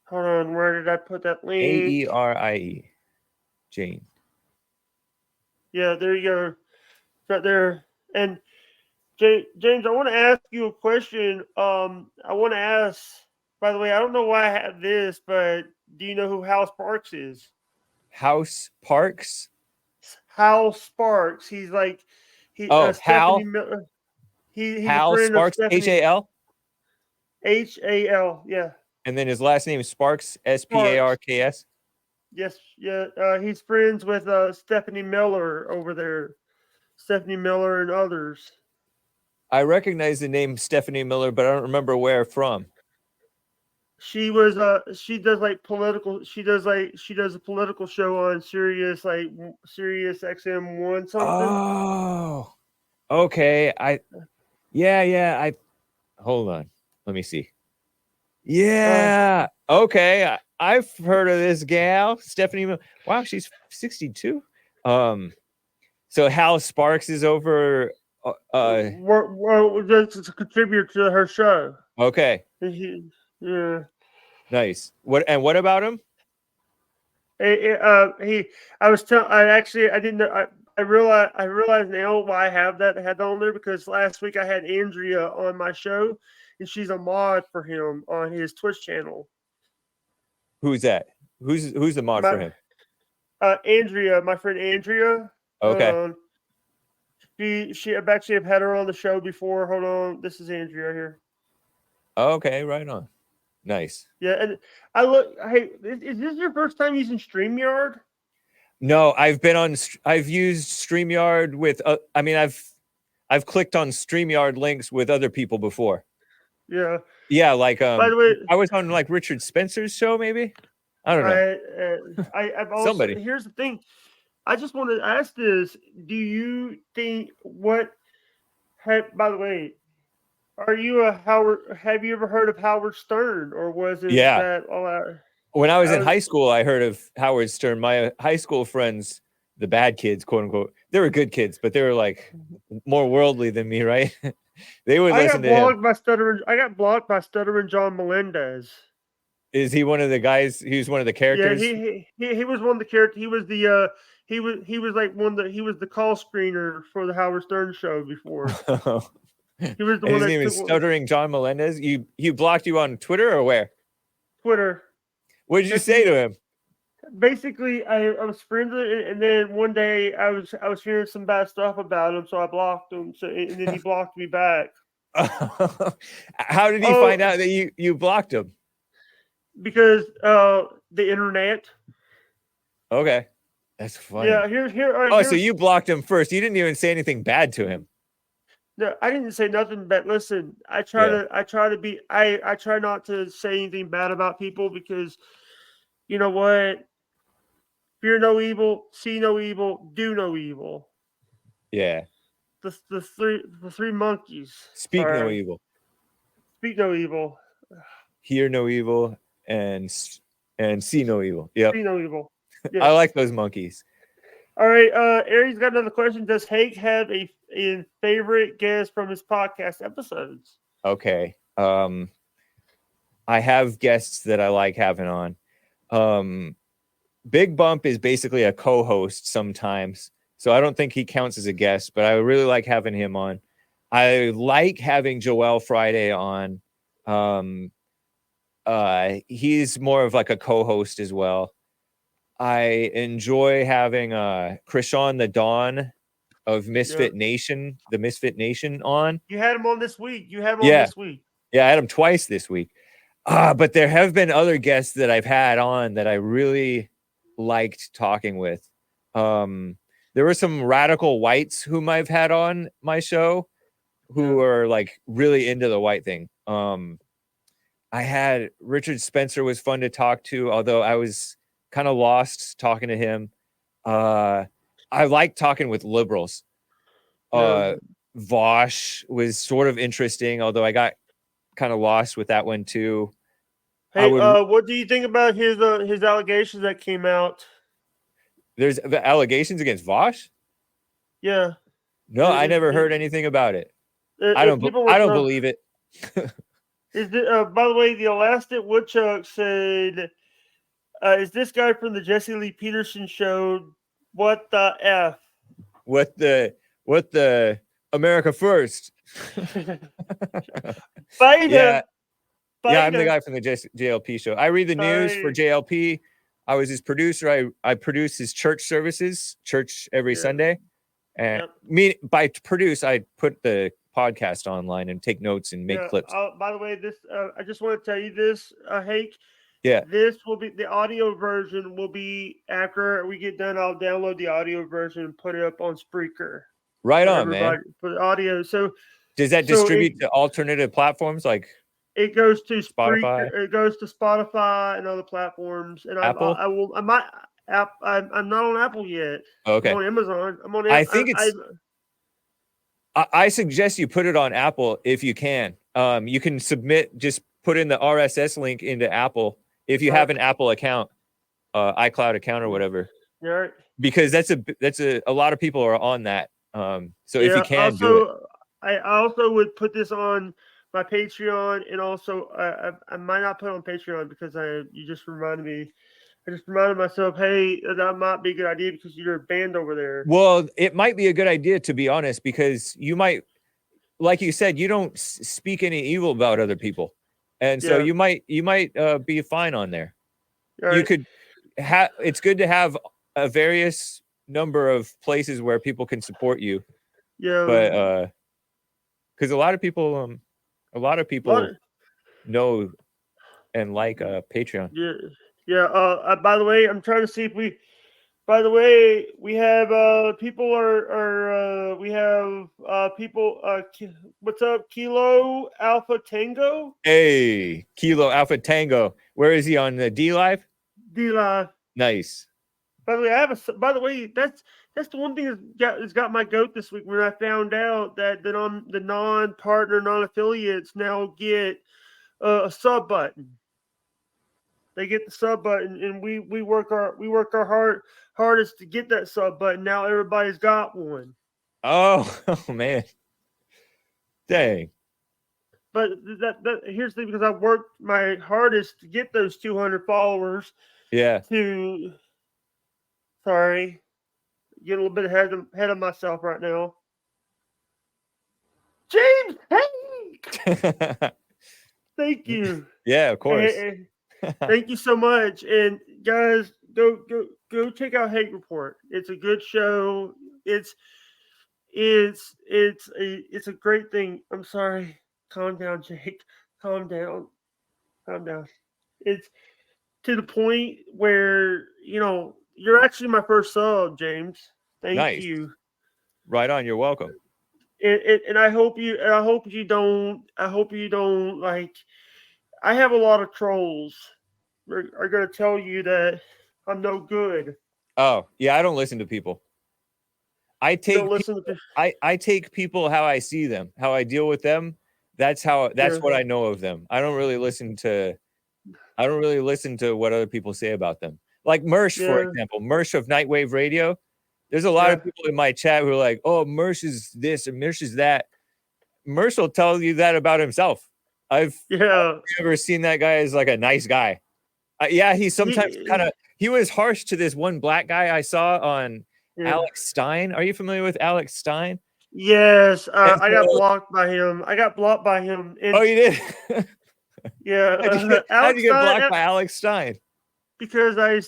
Hold on, where did I put that link? Aerie. Jane. Yeah, there you go. It's right there. And James, I want to ask you a question. I want to ask. By the way, I don't know why I have this, but do you know who Hal Sparks is? House Parks. Hal Sparks. He's like Oh, Stephanie Hal. Miller. He's a Hal friend of Sparks. Stephanie HAL. HAL. Yeah, And then his last name is Sparks. Sparks. SPARKS. Yes, yeah. He's friends with Stephanie Miller over there. Stephanie Miller and others. I recognize the name Stephanie Miller, but I don't remember where from. She was she does like political. She does a political show on Sirius Sirius XM1 something. Oh, okay. Yeah. Hold on. Let me see. Yeah. Okay. I've heard of this gal, Stephanie Miller. Wow, she's 62. So Hal Sparks is over. Just a contributor to her show. Okay. Yeah. Nice. What about him? I was telling. I didn't know. I realized now why I had that on there because last week I had Andrea on my show, and she's a mod for him on his Twitch channel. Who's that? Who's the mod for him? Andrea, my friend Andrea. Okay. I've actually had her on the show before. Hold on, this is Andrea right here. Okay, right on. Nice. Yeah, and I look. Hey, is this your first time using StreamYard? No, I've used StreamYard with. I mean, I've clicked on StreamYard links with other people before. Yeah. Yeah, like By the way, I was on like Richard Spencer's show, maybe. I don't know. I've also Somebody. Here's the thing. I just want to ask this: do you think by the way, are you a Howard? Have you ever heard of Howard Stern, or was it that all that? When I was in high school, I heard of Howard Stern. My high school friends, the bad kids, quote unquote, they were good kids, but they were like more worldly than me, right? They would listen to him. I got blocked by Stuttering John Melendez. Is he one of the guys? He was one of the characters. Yeah, he was one of the characters. He was the he was like he was the call screener for the Howard Stern show before. He was the one. His name is Stuttering John Melendez. He blocked you on Twitter or where? Twitter. What did you say to him? Basically, I was friends with him, and then one day I was hearing some bad stuff about him, so I blocked him. So and then he blocked me back. How did he find out that you blocked him? Because the internet. Okay, that's funny. Yeah, so you blocked him first. You didn't even say anything bad to him. No, I didn't say nothing. But listen, I try not to say anything bad about people because, you know what? Fear no evil, see no evil, do no evil. Yeah. The three monkeys. Speak no evil. Speak no evil. Hear no evil and see no evil. Yep. See no evil. Yes. I like those monkeys. All right, Aries got another question. Does Hake have a favorite guest from his podcast episodes? Okay. I have guests that I like having on. Big Bump is basically a co-host sometimes, so I don't think he counts as a guest, but I really like having him on. I like having Joel Friday on. He's more of like a co-host as well. I enjoy having Krishan the Dawn of Misfit Nation, the Misfit Nation on. You had him on this week. Yeah, I had him twice this week. But there have been other guests that I've had on that I really liked talking with. There were some radical whites whom I've had on my show who are like really into the white thing. I had Richard Spencer was fun to talk to, although I was kind of lost talking to him. I like talking with liberals. Vosh was sort of interesting, although I got kind of lost with that one too. Hey, what do you think about his allegations that came out? There's the allegations against Vosh? Yeah. No, I never heard anything about it. I don't believe it. By the way, the Elastic Woodchuck said, is this guy from the Jesse Lee Peterson show? What the F? What the America First? Yeah. Yeah, I'm the guy from the JLP show. I read the news for JLP. I was his producer. I produce his church services, church every Sunday. And by produce, I put the podcast online and take notes and make clips. By the way, this I just want to tell you this, Hake. Yeah. This will be the audio version. Will be after we get done. I'll download the audio version and put it up on Spreaker. Right on, man. For the audio. So does that distribute to alternative platforms like? It goes to Spotify. Spreaker, it goes to Spotify and other platforms. And Apple? I'm not on Apple yet. Okay. I'm on Amazon. I think I suggest you put it on Apple if you can. You can just put in the RSS link into Apple if you have an Apple account, iCloud account or whatever. Yeah. Because that's a lot of people are on that. So if you can do it. I also would put this on my Patreon, and also I might not put it on Patreon because you just reminded me. I just reminded myself, hey, that might be a good idea because you're banned over there. Well, it might be a good idea, to be honest, because you might, like you said, you don't speak any evil about other people, and so you might be fine on there. Right. You could have. It's good to have a various number of places where people can support you. Yeah, but because a lot of people know and like Patreon. Yeah. By the way, I'm trying to see if we. By the way, we have people we have people. What's up, Kilo Alpha Tango? Hey, Kilo Alpha Tango. Where is he on the D Live? D Live. Nice. By the way, By the way, that's the one thing that's got my goat this week when I found out that the non-partner, non-affiliates now get a sub button. They get the sub button, and we work our hardest to get that sub button. Now everybody's got one. Oh man, dang! But here's the thing, because I worked my hardest to get those 200 followers. Yeah. Sorry, get a little bit ahead of myself right now. James, hey! Thank you. Yeah, of course. Thank you so much. And guys, go check out Hate Report. It's a good show. It's a great thing. I'm sorry. Calm down, Jake. Calm down. It's to the point where, you're actually my first sub, James. Thank you. Right on. You're welcome. And I hope you don't like. I have a lot of trolls are going to tell you that I'm no good. Oh yeah, I don't listen to people. I take people how I see them, how I deal with them. That's what I know of them. I don't really listen to what other people say about them. Like Mersh, for example, Mersh of Nightwave Radio. There's a lot of people in my chat who are like, "Oh, Mersh is this and Mersh is that." Mersh will tell you that about himself. I've never seen that guy as like a nice guy. He's sometimes he was harsh to this one black guy I saw on Alex Stein. Are you familiar with Alex Stein? Yes, I got blocked by him. Oh, you did? Yeah. How'd you get blocked by Alex Stein? Because I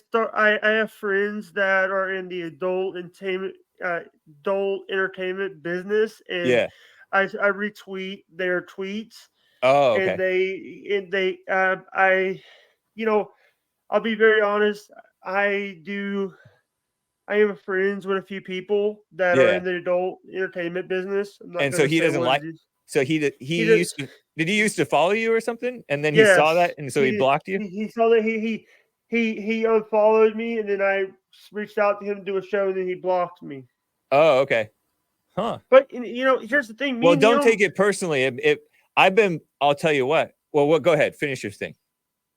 have friends that are in the adult entertainment business, and I retweet their tweets. Oh, and okay. I, you know, I'll be very honest. I am friends with a few people that are Yeah. in the adult entertainment business. I'm not And so going to he say doesn't what like. it is. So He he does. used to. Did he used to follow you or something? And then he saw Yes, that, and so he blocked you. he saw that he unfollowed me, and then I reached out to him to do a show, and then he blocked me. Oh, okay. Huh. But here's the thing: me Well, and don't him. take it personally. I've been. I'll tell you what. Well, what? Go ahead. Finish your thing.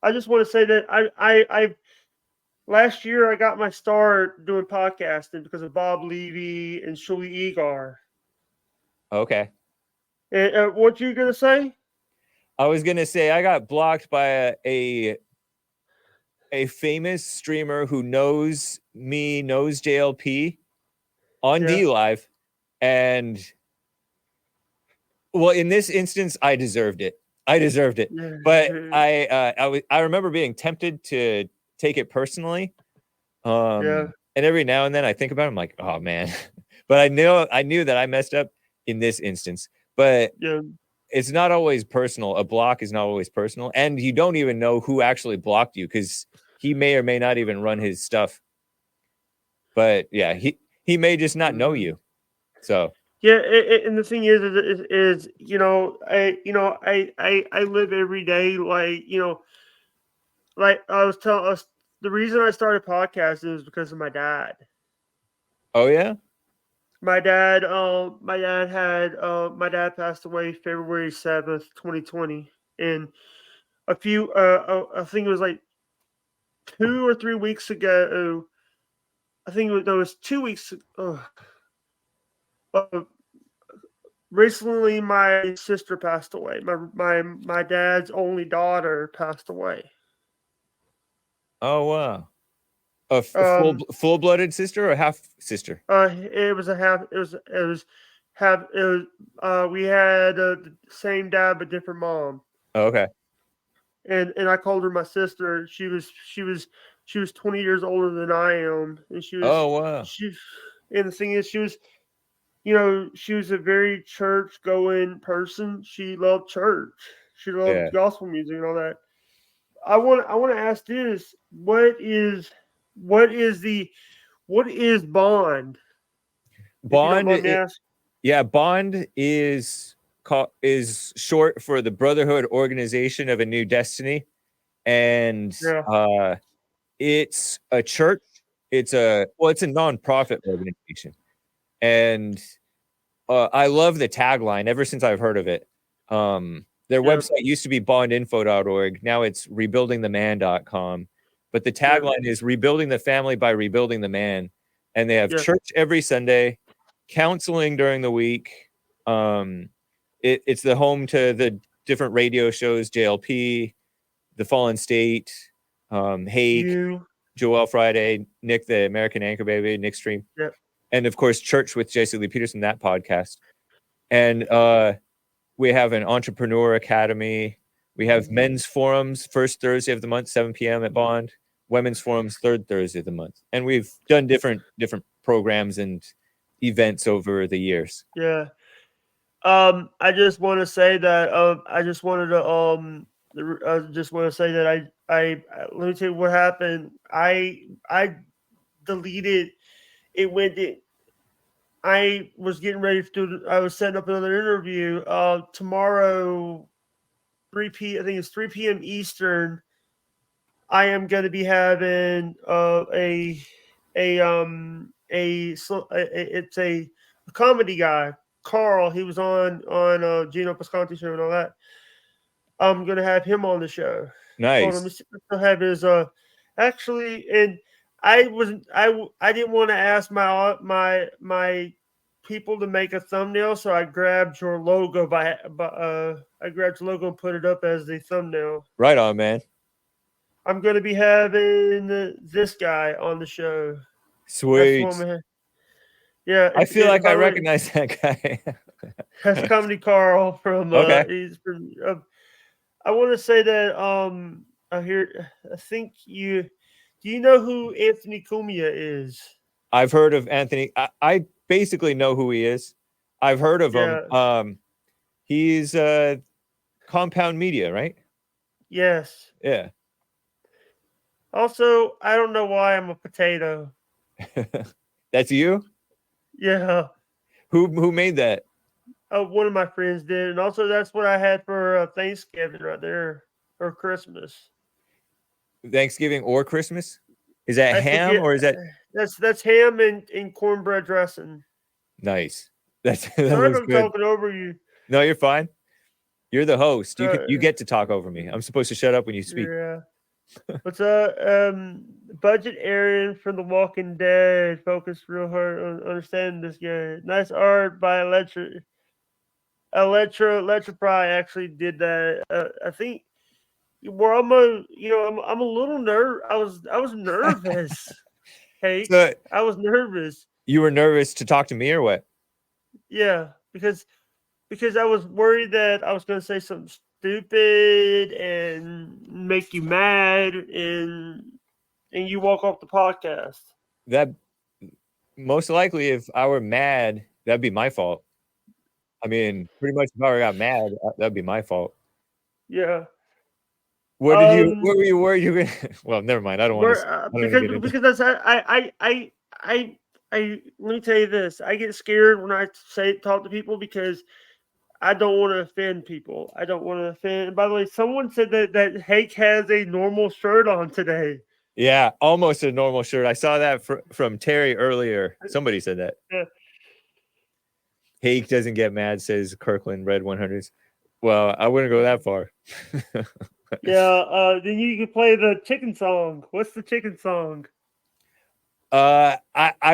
I just want to say that I last year I got my start doing podcasting because of Bob Levy and Shuli Egar. Okay. And what you gonna say? I was gonna say I got blocked by a famous streamer who knows me, knows JLP on Yeah, D Live, and well, in this instance, I deserved it. I deserved it, yeah, but I remember being tempted to take it personally. yeah, And every now and then I think about it, I'm like, oh man, but I knew that I messed up in this instance, but yeah. it's not always personal. A block is not always personal, and you don't even know who actually blocked you because he may or may not even run his stuff. But yeah, he may just not know Mhm. you. So Yeah, and the thing is I live every day like I was telling us. The reason I started podcasting is because of my dad. oh yeah, My dad passed away February 7th, 2020, and I think it was like 2 or 3 weeks ago. I think it was 2 weeks. Uh, Recently, my sister passed away. My dad's only daughter passed away. oh wow, a Um, full blooded sister or half sister? it was a half. It was have it was. We had the same dad but different mom, Oh, okay. and I called her my sister. She was 20 years older than I am, and Oh wow, she. And the thing is, she was a very church going person. She loved church. She yeah. loved gospel music and all that. I want to ask this: what is bond? If you don't Bond, mind me asking. yeah, Bond is short for the Brotherhood Organization of a New Destiny, and Yeah, it's a church. It's a nonprofit organization, and I love the tagline ever since I've heard of it. Their yeah, website used to be bondinfo.org. Now it's rebuildingtheman.com. But the yeah, tagline is rebuilding the family by rebuilding the man. And they have yeah, church every Sunday, counseling during the week. Um, it's the home to the different radio shows, JLP, The Fallen State, Hake, you, Joel Friday, Nick, the American Anchor Baby, Nick Stream, yeah, and of course, Church with Jesse Lee Peterson, that podcast. And we have an entrepreneur academy. We have men's forums first Thursday of the month, 7 p.m. at Bond. Women's forums third Thursday of the month. And we've done different programs and events over the years. yeah. I just want to say that I just want to say that let me tell you what happened. I deleted it when I was getting ready to do. I was setting up another interview. Tomorrow, 3 p. I think it's 3 p.m. Eastern. I am going to be having it's a comedy guy, Carl. He was on Gino Pascanti show and all that. I'm going to have him on the show. Hold on, let me Nice. see if I have his actually. And I didn't want to ask my people to make a thumbnail, so I grabbed your logo I grabbed your logo and put it up as the thumbnail. Right on, man. I'm going to be having this guy on the show. That's the one Sweet. we have. Yeah. I feel like By I the way, recognize that guy. that's Comedy Carl from. Okay. He's from. I want to say that. I hear. I think you. Do you know who Anthony Cumia is? I've heard of Anthony. I basically know who he is. I've heard of him. Yeah. He's Compound Media, right? Yes. Yeah. Also, I don't know why I'm a potato. That's you? Yeah. Who made that? One of my friends did, and also that's what I had for Thanksgiving right there, or Christmas. Thanksgiving or Christmas? Is that I ham forget. or is that That's ham and cornbread dressing. nice? That Sorry if looks I'm good. talking over you. No, you're fine. You're the host. You Uh, get to talk over me. I'm supposed to shut up when you speak. yeah. What's budget Aaron from The Walking Dead focused real hard on understanding this game. Nice art by Electropry actually did that. I think we're almost, I'm a little I was nervous. Hey, So I was nervous. you were nervous to talk to me or what? Yeah, because I was worried that I was going to say something stupid and make you mad, and you walk off the podcast. That most likely, if I were mad, that'd be my fault. I mean, pretty much if I got mad, that'd be my fault. Yeah. What did you? What were you worried you were gonna? Well, never mind. I don't want to. I don't want to get into. Because that's I let me tell you this. I get scared when I talk to people because I don't want to offend people. I don't want to offend. And by the way, someone said that Hake has a normal shirt on today. Yeah, almost a normal shirt. I saw that from Terry earlier. Somebody said that. Yeah. Hake doesn't get mad, says Kirkland Red 100s. Well, I wouldn't go that far. Yeah, then you can play the chicken song. What's the chicken song? I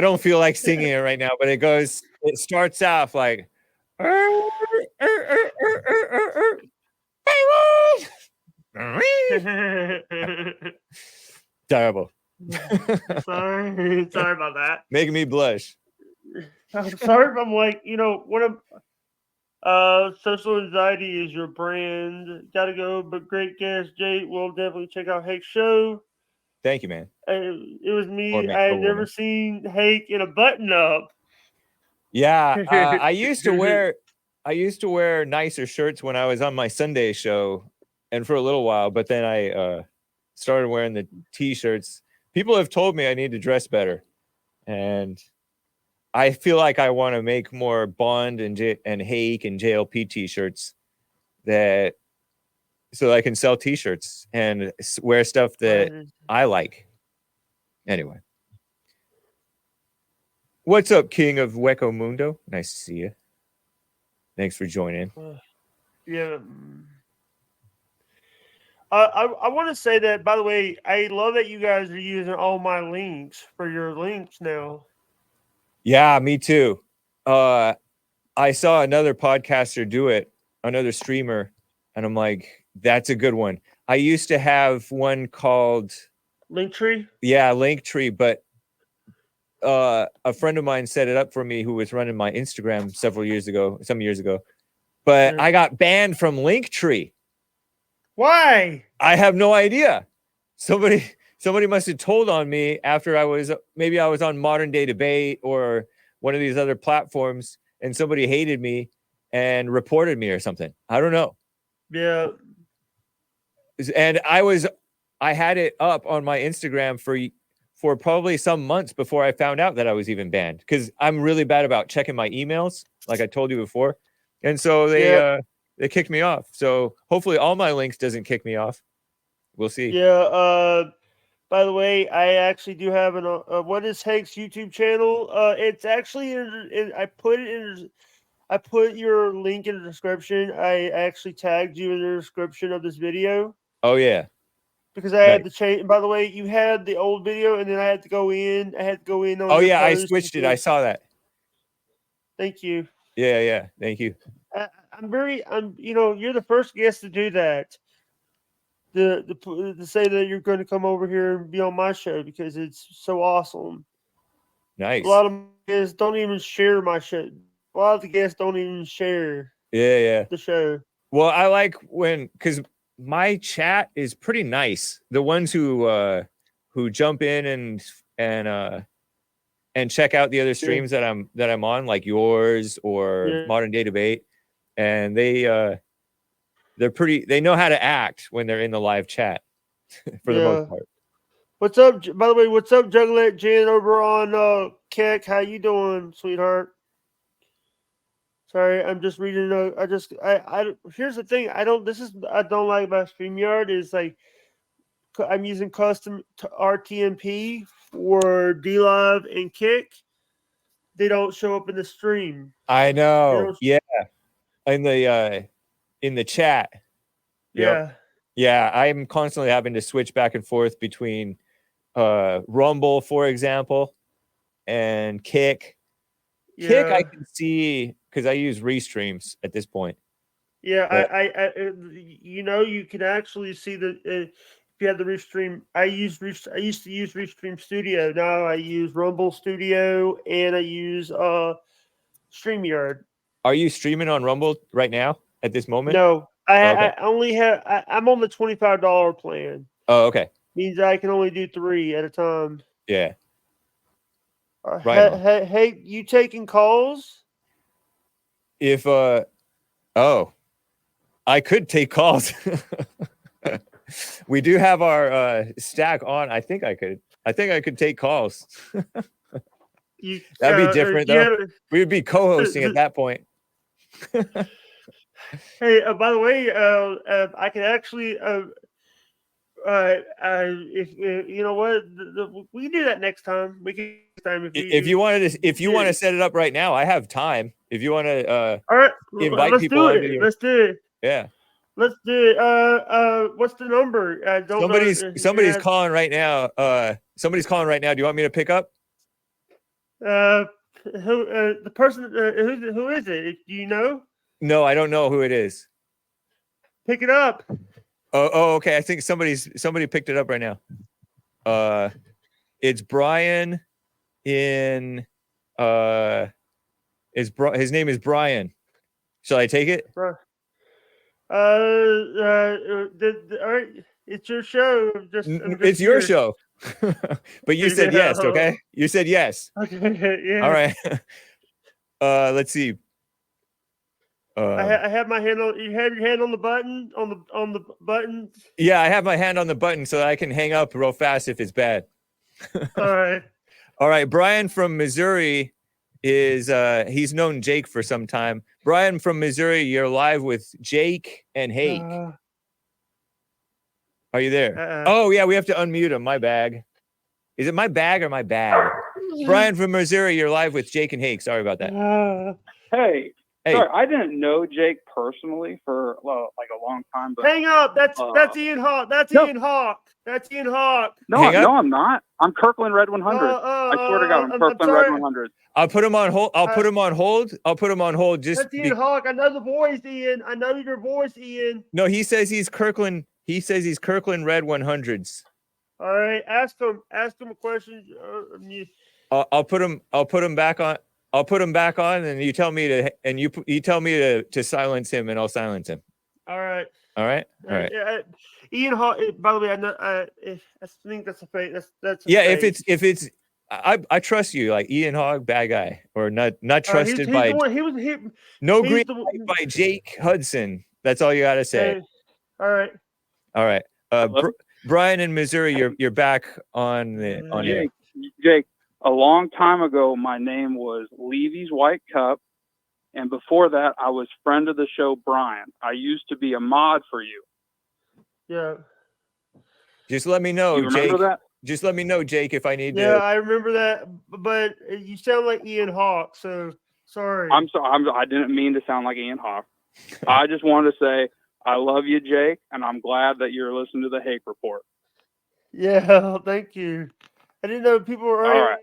don't feel like singing it right now, but it starts off like terrible. Sorry about that. Making me blush. I'm sorry if I'm like, one of social anxiety is your brand. Gotta go, but great guest, Jay. We'll definitely check out Hake's show. Thank you, man. It was Or me. man, I or had never woman. seen Hake in a button up. Yeah, I used to wear nicer shirts when I was on my Sunday show, and for a little while. But then I started wearing the T-shirts. People have told me I need to dress better, and I feel like I want to make more Bond and Hake and JLP T-shirts so I can sell T-shirts and wear stuff that I like. Anyway. What's up, King of Hueco Mundo? Nice to see you. Thanks for joining. Yeah. I want to say that, by the way, I love that you guys are using all my links for your links now. Yeah, me too. I saw another podcaster do it, another streamer, and I'm like, that's a good one. I used to have one called Linktree? Yeah, Linktree, but a friend of mine set it up for me who was running my Instagram some years ago. But Yeah. I got banned from Linktree. Why? I have no idea. Somebody must have told on me after I was on Modern Day Debate or one of these other platforms, and somebody hated me and reported me or something. I don't know. Yeah. And I had it up on my Instagram for probably some months before I found out that I was even banned, because I'm really bad about checking my emails, like I told you before. And so they kicked me off. So hopefully all my links doesn't kick me off. We'll see. Yeah. By the way, I actually do have what is Hake's YouTube channel? It's actually I put your link in the description. I actually tagged you in the description of this video. Oh yeah. Because I had to change. By the way, you had the old video, and then I had to go in. On. Oh your yeah, I post switched it. I saw that. Thank you. Yeah. Thank you. You're the first guest to do that. To say that you're going to come over here and be on my show because it's so awesome. Nice. A lot of guests don't even share my show. A lot of the guests don't even share. Yeah. The show. Well, I like because my chat is pretty nice. The ones who jump in and check out the other streams that I'm on, like yours or Modern Day Debate, and they They know how to act when they're in the live chat for the most part. What's up? By the way, what's up, Juglet Jen over on Keck? How you doing, sweetheart? Sorry, I'm just reading. Here's the thing. I don't like about StreamYard is like I'm using custom RTMP for DLive and Kick. They don't show up in the stream. I know. Yeah, in the chat. Yep. Yeah, I'm constantly having to switch back and forth between Rumble, for example, and Kick. Yeah. Kick, I can see because I use Restreams at this point. Yeah, but you can actually see if you have the Restream. I used to use Restream Studio. Now I use Rumble Studio and I use StreamYard. Are you streaming on Rumble right now at this moment? No, I only have. I'm on the $25 plan. Oh, okay. Means I can only do 3 at a time. Yeah. Right. Hey, you taking calls? If I could take calls. We do have our stack on. I think I could take calls. That'd be different though. We would be co-hosting at that point. Hey, by the way, I can actually if you know what, we can do that next time. We can if you want to set it up right now, I have time. If you want to all right, invite people onto your... Let's do it. Yeah. Let's do it. What's the number? I don't know. Somebody's calling right now. Somebody's calling right now. Do you want me to pick up? The person who is it? Do you know? No, I don't know who it is. Pick it up. Oh, okay. I think somebody picked it up right now. It's Brian in his name is Brian. Shall I take it? All right, it's your show. It's your show. But you said yes, okay? You said yes. Okay, yeah. All right. Let's see. I have my hand on. You have your hand on the button on the button. Yeah, I have my hand on the button so that I can hang up real fast if it's bad. All right. All right. Brian from Missouri is he's known Jake for some time. Brian from Missouri, you're live with Jake and Hake. Are you there? Oh yeah, we have to unmute him. My bag. Is it my bag or my bag? Brian from Missouri, you're live with Jake and Hake. Sorry about that. Hey. Sorry, I didn't know Jake personally for like a long time. But hang up. That's Ian Hawk. Ian Hawk. That's Ian Hawk. No, I'm not. I'm Kirkland Red 100. I swear to God, I'm Kirkland Red 100. I'll put him on hold. I'll put him on hold. That's Ian Hawk. I know the voice, Ian. I know your voice, Ian. No, he says he's Kirkland. He says he's Kirkland Red 100s. All right, ask him a question. I'll put him back on. I'll put him back on, and you tell me to silence him, and I'll silence him. All right. All right. All right. Ian Hawk. By the way, I know. I think that's a fake. That's yeah. Fake. If it's, I trust you. Like Ian Hawk, bad guy, or not trusted by. No green light by Jake Hudson. That's all you gotta say. All right. All right. Brian in Missouri, you're back on Jake. Jake. A long time ago, my name was Levy's White Cup, and before that, I was friend of the show, Brian. I used to be a mod for you. Yeah. Just let me know, you remember Jake. That? Just let me know, Jake, if I need to. Yeah, I remember that, but you sound like Ian Hawk, so sorry. I'm sorry. I didn't mean to sound like Ian Hawk. I just wanted to say I love you, Jake, and I'm glad that you're listening to the Hake Report. Yeah, thank you. I didn't know people were all right.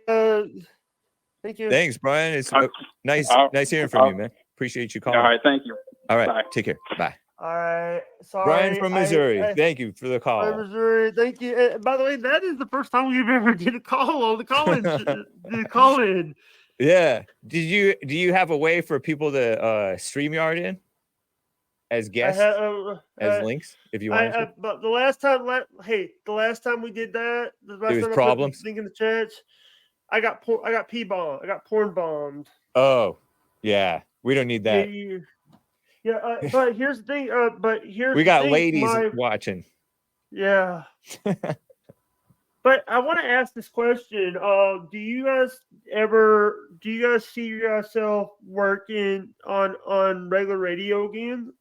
Thank you. Thanks, Brian. It's nice hearing from you, man. Appreciate you calling. All right, thank you. All right, bye. Take care. Bye. All right, sorry. Brian from Missouri. Thank you for the call. From Missouri, thank you. By the way, that is the first time we've ever did a call on the call in. Yeah. Do you have a way for people to StreamYard in as guests, as links, if you want? But the last time we did that, there was problems. Link in the church. I got P-bombed. I got porn bombed. Oh, yeah. We don't need that. Yeah, but here's the thing. We got thing, ladies watching. Yeah. But I want to ask this question. Do you guys see yourself working on regular radio again,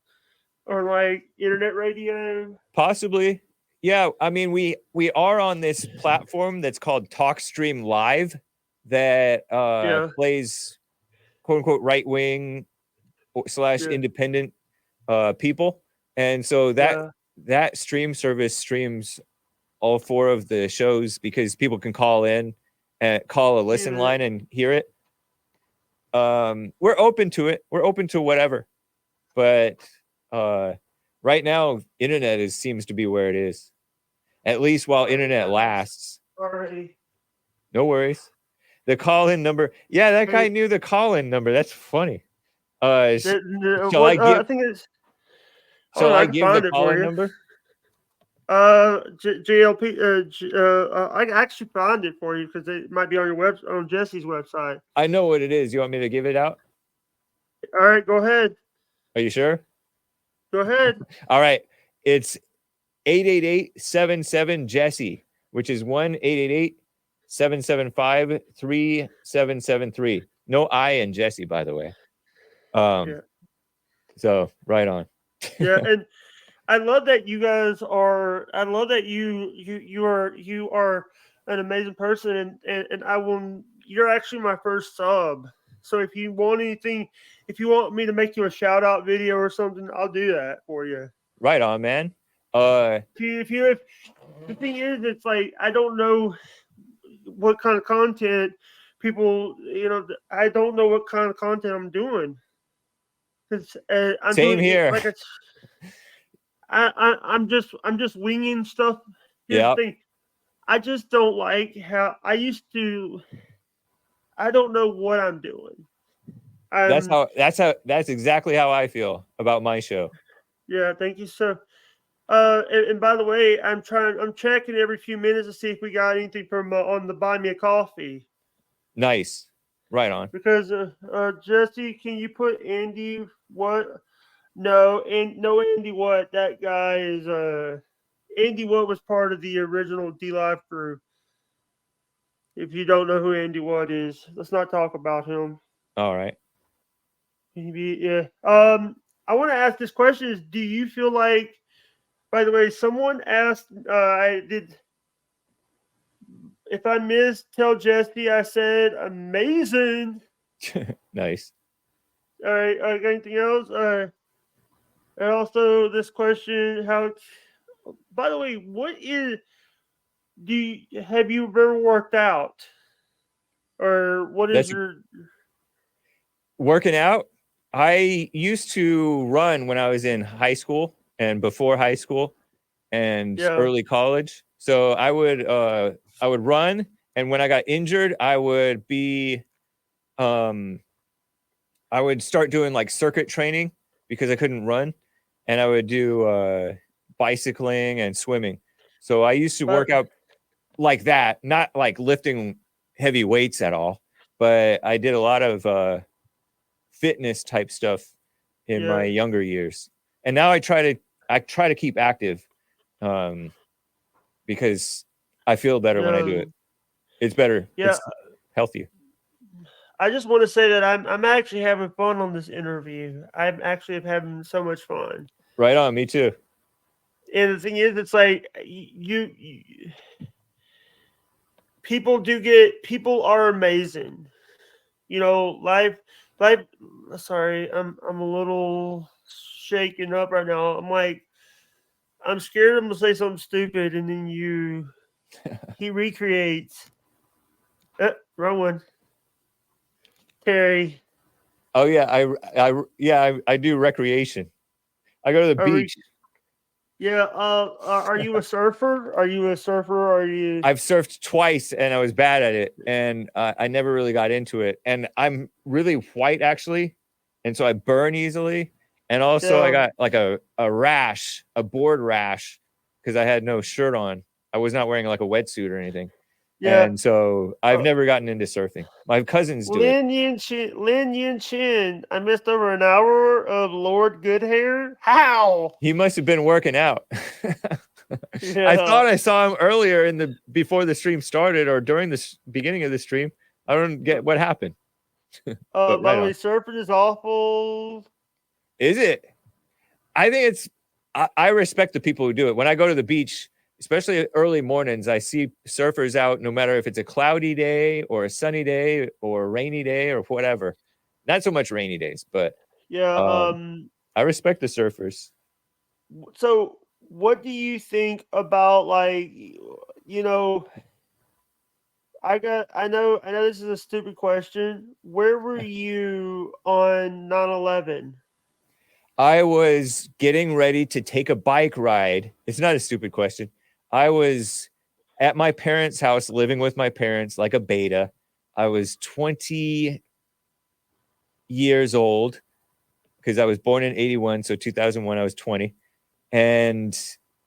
or like internet radio? Possibly. Yeah, I mean we are on this platform that's called TalkStream Live that Yeah. plays quote unquote right wing / Yeah. independent people. And so Yeah. that stream service streams all 4 of the shows because people can call in and call a listen line and hear it. We're open to it. We're open to whatever. But right now, internet seems to be where it is. At least while internet lasts. Sorry. No worries. The call-in number. Yeah, that guy knew the call-in number. That's funny. Shall I give? I think it's. Shall I can give the find it for call-in you. number? JLP. I can actually find it for you because it might be on your on Jesse's website. I know what it is. You want me to give it out? All right, go ahead. Are you sure? Go ahead. All right. It's 888-77-JESSE, which is 1-888-775-3773. No I in Jesse, by the way. Yeah. So right on. Yeah, and I love that you guys are. I love that you are an amazing person, and I will. You're actually my first sub. So if you want anything, if you want me to make you a shout out video or something, I'll do that for you. Right on, man. If the thing is, it's like I don't know what kind of content people. I don't know what kind of content I'm doing. Because I'm same doing, here. Like I'm just winging stuff. Yeah. I just don't like how I used to. I don't know what I'm doing. That's exactly how I feel about my show. Yeah, thank you. So, and by the way, I'm checking every few minutes to see if we got anything from on the Buy Me a Coffee. Nice, right on. Because Jesse, can you put Andy What? No, Andy What? That guy is Andy What was part of the original D Live crew. If you don't know who Andy What is, let's not talk about him. All right. Yeah. I want to ask this question: is do you feel like? By the way, someone asked. I did. If I missed, tell Jesse I said amazing. Nice. All right. Anything else? And also this question: how? By the way, have you ever worked out, or what is your working out? I used to run when I was in high school and before high school and early college. So I would run, and when I got injured, I would start doing like circuit training because I couldn't run, and I would do bicycling and swimming. So I used to work out like that, not like lifting heavy weights at all, but I did a lot of fitness type stuff in my younger years. And now I try to keep active because I feel better when I do it. It's better. Yeah. It's healthier. I just want to say that I'm actually having fun on this interview. I'm actually having so much fun. Right on, me too. And the thing is, it's like people are amazing. Life. Sorry, I'm a little shaken up right now. I'm scared I'm gonna say something stupid, and then he recreates. Wrong one. Terry. Oh yeah, I do recreation. I go to the beach. Yeah. Are you a surfer? I've surfed twice and I was bad at it, and I never really got into it. And I'm really white actually, and so I burn easily. And also I got like a rash, a board rash, because I had no shirt on. I was not wearing like a wetsuit or anything. Yeah. And so I've Oh. never gotten into surfing. My cousins do it. Lin Yin Chin. I missed over an hour of Lord Good Hair. How? He must have been working out. I Yeah. thought I saw him earlier before the stream started or during the beginning of the stream. I don't get what happened. But By right the way, on. surfing is awful. Is it? I think it's. I respect the people who do it. When I go to the beach, especially early mornings, I see surfers out. No matter if it's a cloudy day or a sunny day or a rainy day or whatever. Not so much rainy days, but Yeah. I respect the surfers. So, what do you think about I know this is a stupid question. Where were you on 9/11? I was getting ready to take a bike ride. It's not a stupid question. I was at my parents' house living with my parents like a beta. I was 20 years old because I was born in 81. So 2001, I was 20. And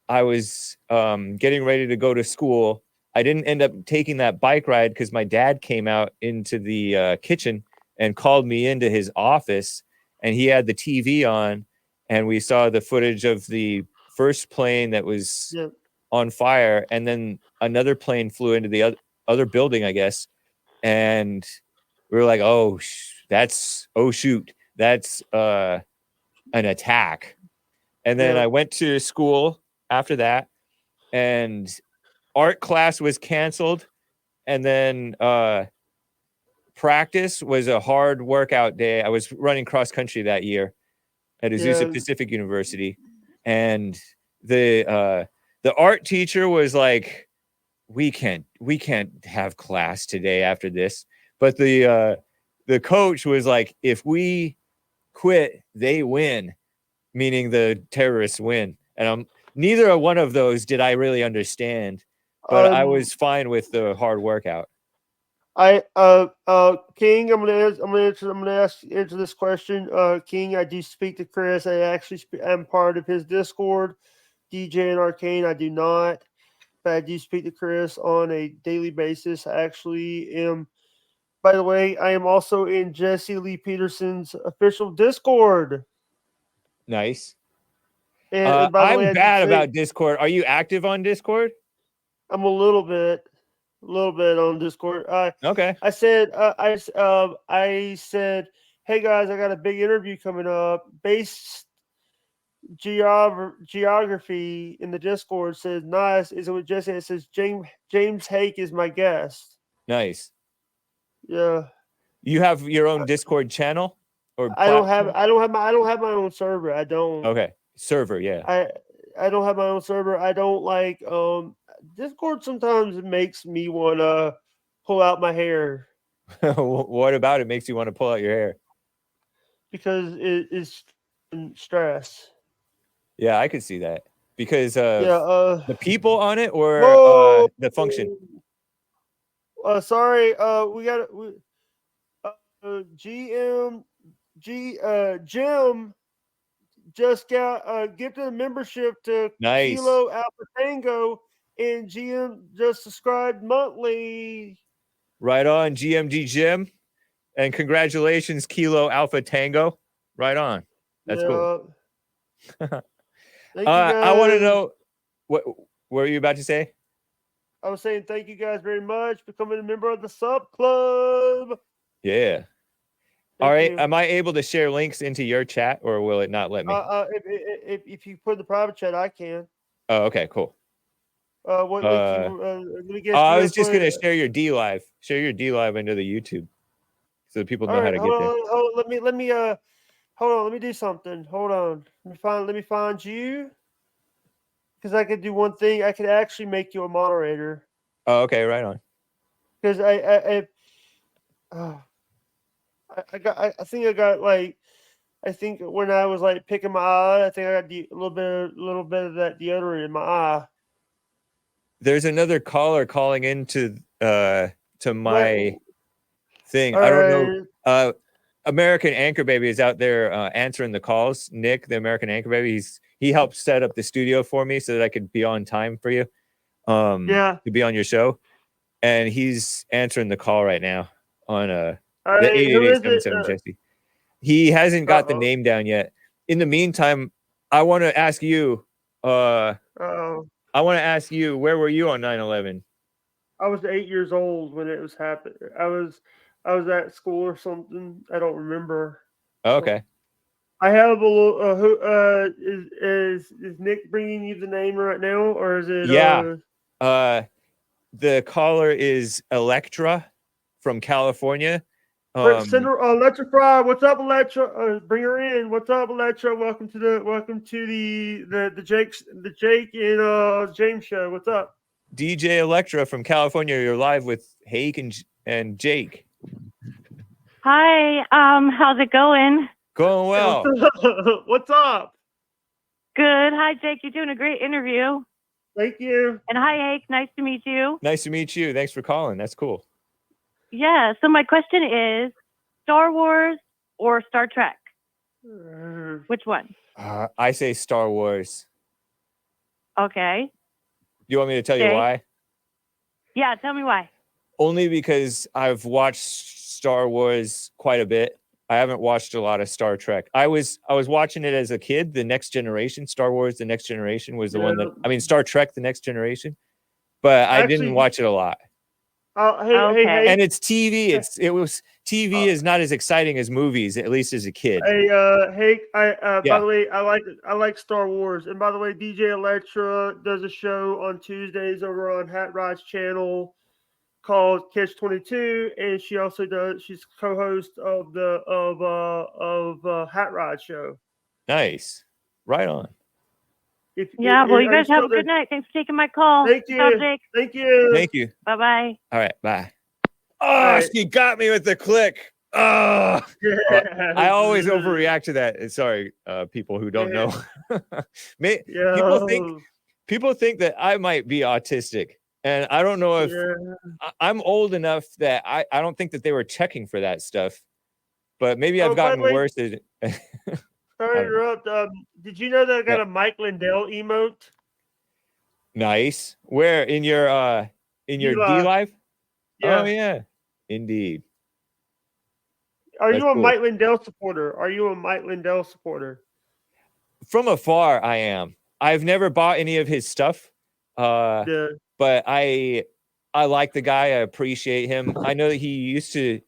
I was getting ready to go to school. I didn't end up taking that bike ride because my dad came out into the kitchen and called me into his office, and he had the TV on, and we saw the footage of the first plane that was Yeah. on fire, and then another plane flew into the other building, I guess, and we were like, "Oh, shoot, that's an attack." And then Yeah. I went to school after that, and art class was canceled. And then practice was a hard workout day. I was running cross country that year at Azusa Yeah. Pacific University, and the art teacher was like, "We can't have class today after this." But the coach was like, "If we quit, they win," meaning the terrorists win. And neither one of those did I really understand, but I Um. was fine with the hard workout. King, I'm gonna answer this question. King, I do speak to Chris. I actually am part of his Discord. DJ and Arcane, I do not, but I do speak to Chris on a daily basis. I actually am. By the way, I am also in Jesse Lee Peterson's official Discord. Nice. And by the way, I'm I did bad say about Discord. Are you active on Discord? I'm a little bit on Discord. Okay. I said, I said, hey guys, I got a big interview coming up. Base geography in the Discord says nice. Is it what Jesse? It says James Hake is my guest. Nice. Yeah, You have your own Discord channel or I don't have platform? I don't have my own server. I don't. Okay. Server, yeah. I don't have my own server. I don't like Discord. Sometimes it makes me want to pull out my hair What about it makes you want to pull out your hair? because it is stress. Yeah, I could see that. Because of Yeah. the people on it or Whoa. the function? Sorry. We got Jim just got gifted a membership to Nice. Kilo Alpha Tango, and GM just subscribed monthly. Right on, GMD Jim. And congratulations, Kilo Alpha Tango. Right on. That's cool. Thank you guys. I want to know what were you about to say? I was saying thank you guys very much for becoming a member of the sub club. Yeah. All right. Am I able to share links into your chat, or will it not let me? If you put in the private chat, I can. Oh, okay, cool. What let me guess. I was just gonna share your D live. Share your D live into the YouTube, so that people know how to get there. Hold on, let me hold on. Let me do something. Hold on. Let me find you. Because I could do one thing. I could actually make you a moderator. Oh, okay, right on. Because I think I got like, I think when I was like picking my eye, I think I got a little bit of that deodorant in my eye. There's another caller calling into to my thing. All I right. don't know. American Anchor Baby is out there answering the calls. Nick, the American Anchor Baby, he helped set up the studio for me so that I could be on time for you. Yeah. To be on your show. and he's answering the call right now on the Hey, who is it? 888-77 Jesse. He hasn't got the name down yet. In the meantime, I want to ask you. I want to ask you, where were you on 9/11? I was 8 years old when it was happening. I was at school or something. I don't remember. Okay. I have a little. Who is Nick bringing you the name right now, or is it? Yeah. The caller is Electra from California. Send her Electrify. What's up, Electra? Bring her in. What's up, Electra? Welcome to the Jake and James show. What's up? DJ Electra from California. You're live with Hake and Jake. Hi. How's it going? Going well. What's up? Good. Hi, Jake. You're doing a great interview. Thank you. And hi, Hake. Nice to meet you. Nice to meet you. Thanks for calling. That's cool. Yeah. So my question is, Star Wars or Star Trek? Which one? I say Star Wars. Okay. You want me to tell you why? Yeah. Tell me why. Only because I've watched Star Wars quite a bit. I haven't watched a lot of Star Trek. I was watching it as a kid. The Next Generation, Star Wars, The Next Generation was the one that Star Trek, The Next Generation, but I didn't watch it a lot. Hey, and it's TV. TV is not as exciting as movies, at least as a kid. Hey, by the way, I like Star Wars, and by the way, DJ Electra does a show on Tuesdays over on Hat Rod's channel called Catch 22, and she's co-host of the Hat Rod show. Nice. Right on. You guys have a good night. Thanks for taking my call. Thank you. Jake. Thank you. Thank you. Bye-bye. All right, bye. Oh, she got me with the click. Oh, I always overreact to that. Sorry, people who don't know. People think that I might be autistic. And I don't know if I'm old enough that I don't think that they were checking for that stuff, but maybe I've gotten worse. Sorry to interrupt. Did you know that I got a Mike Lindell emote? Nice. Where in your D Live? Yeah. Oh yeah, indeed. Are you a Mike Lindell supporter? From afar, I am. I've never bought any of his stuff. But I like the guy. I appreciate him. I know that he used to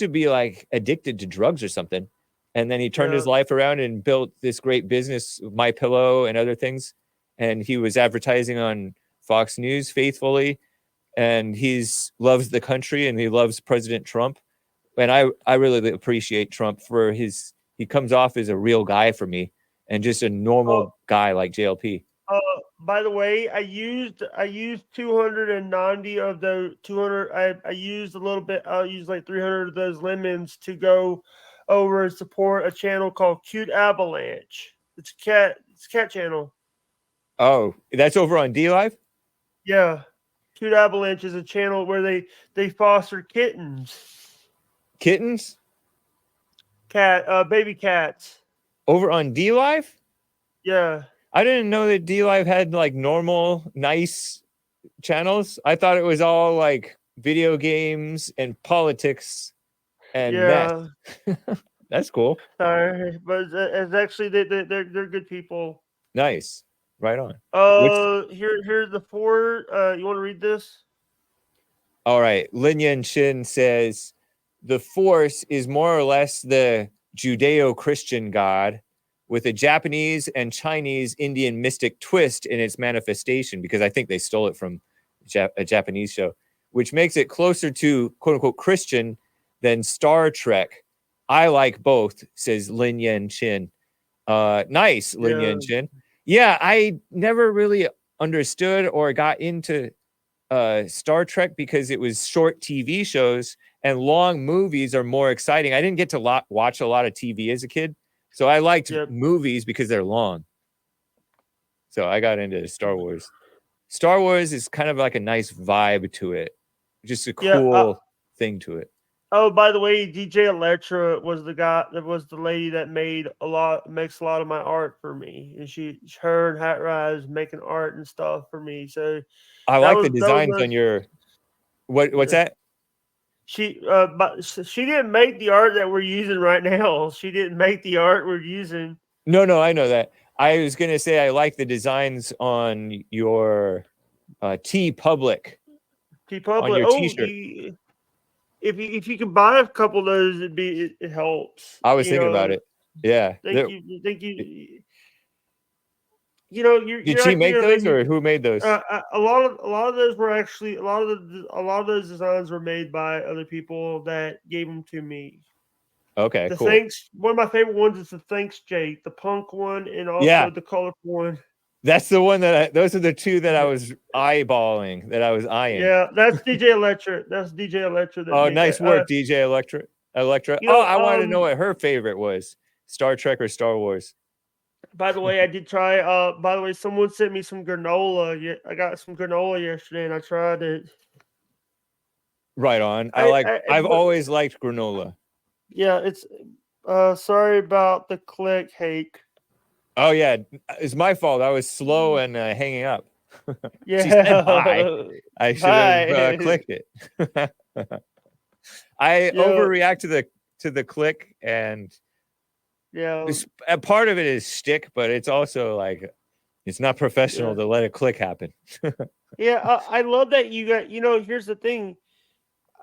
be like addicted to drugs or something, and then he turned his life around and built this great business, My Pillow and other things. And he was advertising on Fox News faithfully, and loves the country and he loves President Trump. And I really appreciate Trump for he comes off as a real guy for me and just a normal guy like JLP. By the way, I used 290 of the 200. I used a little bit. I'll use like 300 of those lemons to go over and support a channel called Cute Avalanche. It's a cat channel. Oh, that's over on D Live? Yeah. Cute Avalanche is a channel where they foster kittens. Kittens? Baby cats. Over on D Live? Yeah. I didn't know that D Live had like normal, nice channels. I thought it was all like video games and politics and mess. That's cool. Sorry, but it's actually they're good people. Nice. Right on. Here's the 4. You want to read this? All right. Lin Yan Shin says the Force is more or less the Judeo-Christian God with a Japanese and Chinese Indian mystic twist in its manifestation, because I think they stole it from a Japanese show, which makes it closer to quote unquote Christian than Star Trek. I like both, says Lin Yan Chin. Nice, Lin Yan Chin. Yeah, I never really understood or got into Star Trek because it was short TV shows and long movies are more exciting. I didn't get to watch a lot of TV as a kid. So I liked movies because they're long. So I got into Star Wars. Star Wars is kind of like a nice vibe to it. Just a cool thing to it. Oh, by the way, DJ Electra was the lady that makes a lot of my art for me, and her and Hat Rise making art and stuff for me. So I like the designs on your. What's that? But she didn't make the art that we're using right now. She didn't make the art we're using. No, I know that. I was gonna say I like the designs on your T Public. On your T-shirt. If you can buy a couple of those, it helps. I was thinking about it. Yeah. Thank you. You know, Did she make those, or who made those? A lot of those were actually a lot of those designs were made by other people that gave them to me. Okay, cool. One of my favorite ones is the Thanks Jake, the punk one, and also the colorful one. That's the one those are the two that I was eyeballing, that I was eyeing. Yeah, that's DJ Electra. That's DJ Electra. Oh, nice work, DJ Electra. You know, I wanted to know what her favorite was. Star Trek or Star Wars? By the way, I did try. By the way, someone sent me some granola. Yeah, I got some granola yesterday, and I tried it. Right on. I've always liked granola. Yeah, it's. Sorry about the click, Hake. Oh yeah, it's my fault. I was slow and hanging up. Yeah, she said bye. I should have clicked it. I overreact to the click, and a part of it is shtick, but it's also like it's not professional to let a click happen. I love that you got. You know, here's the thing.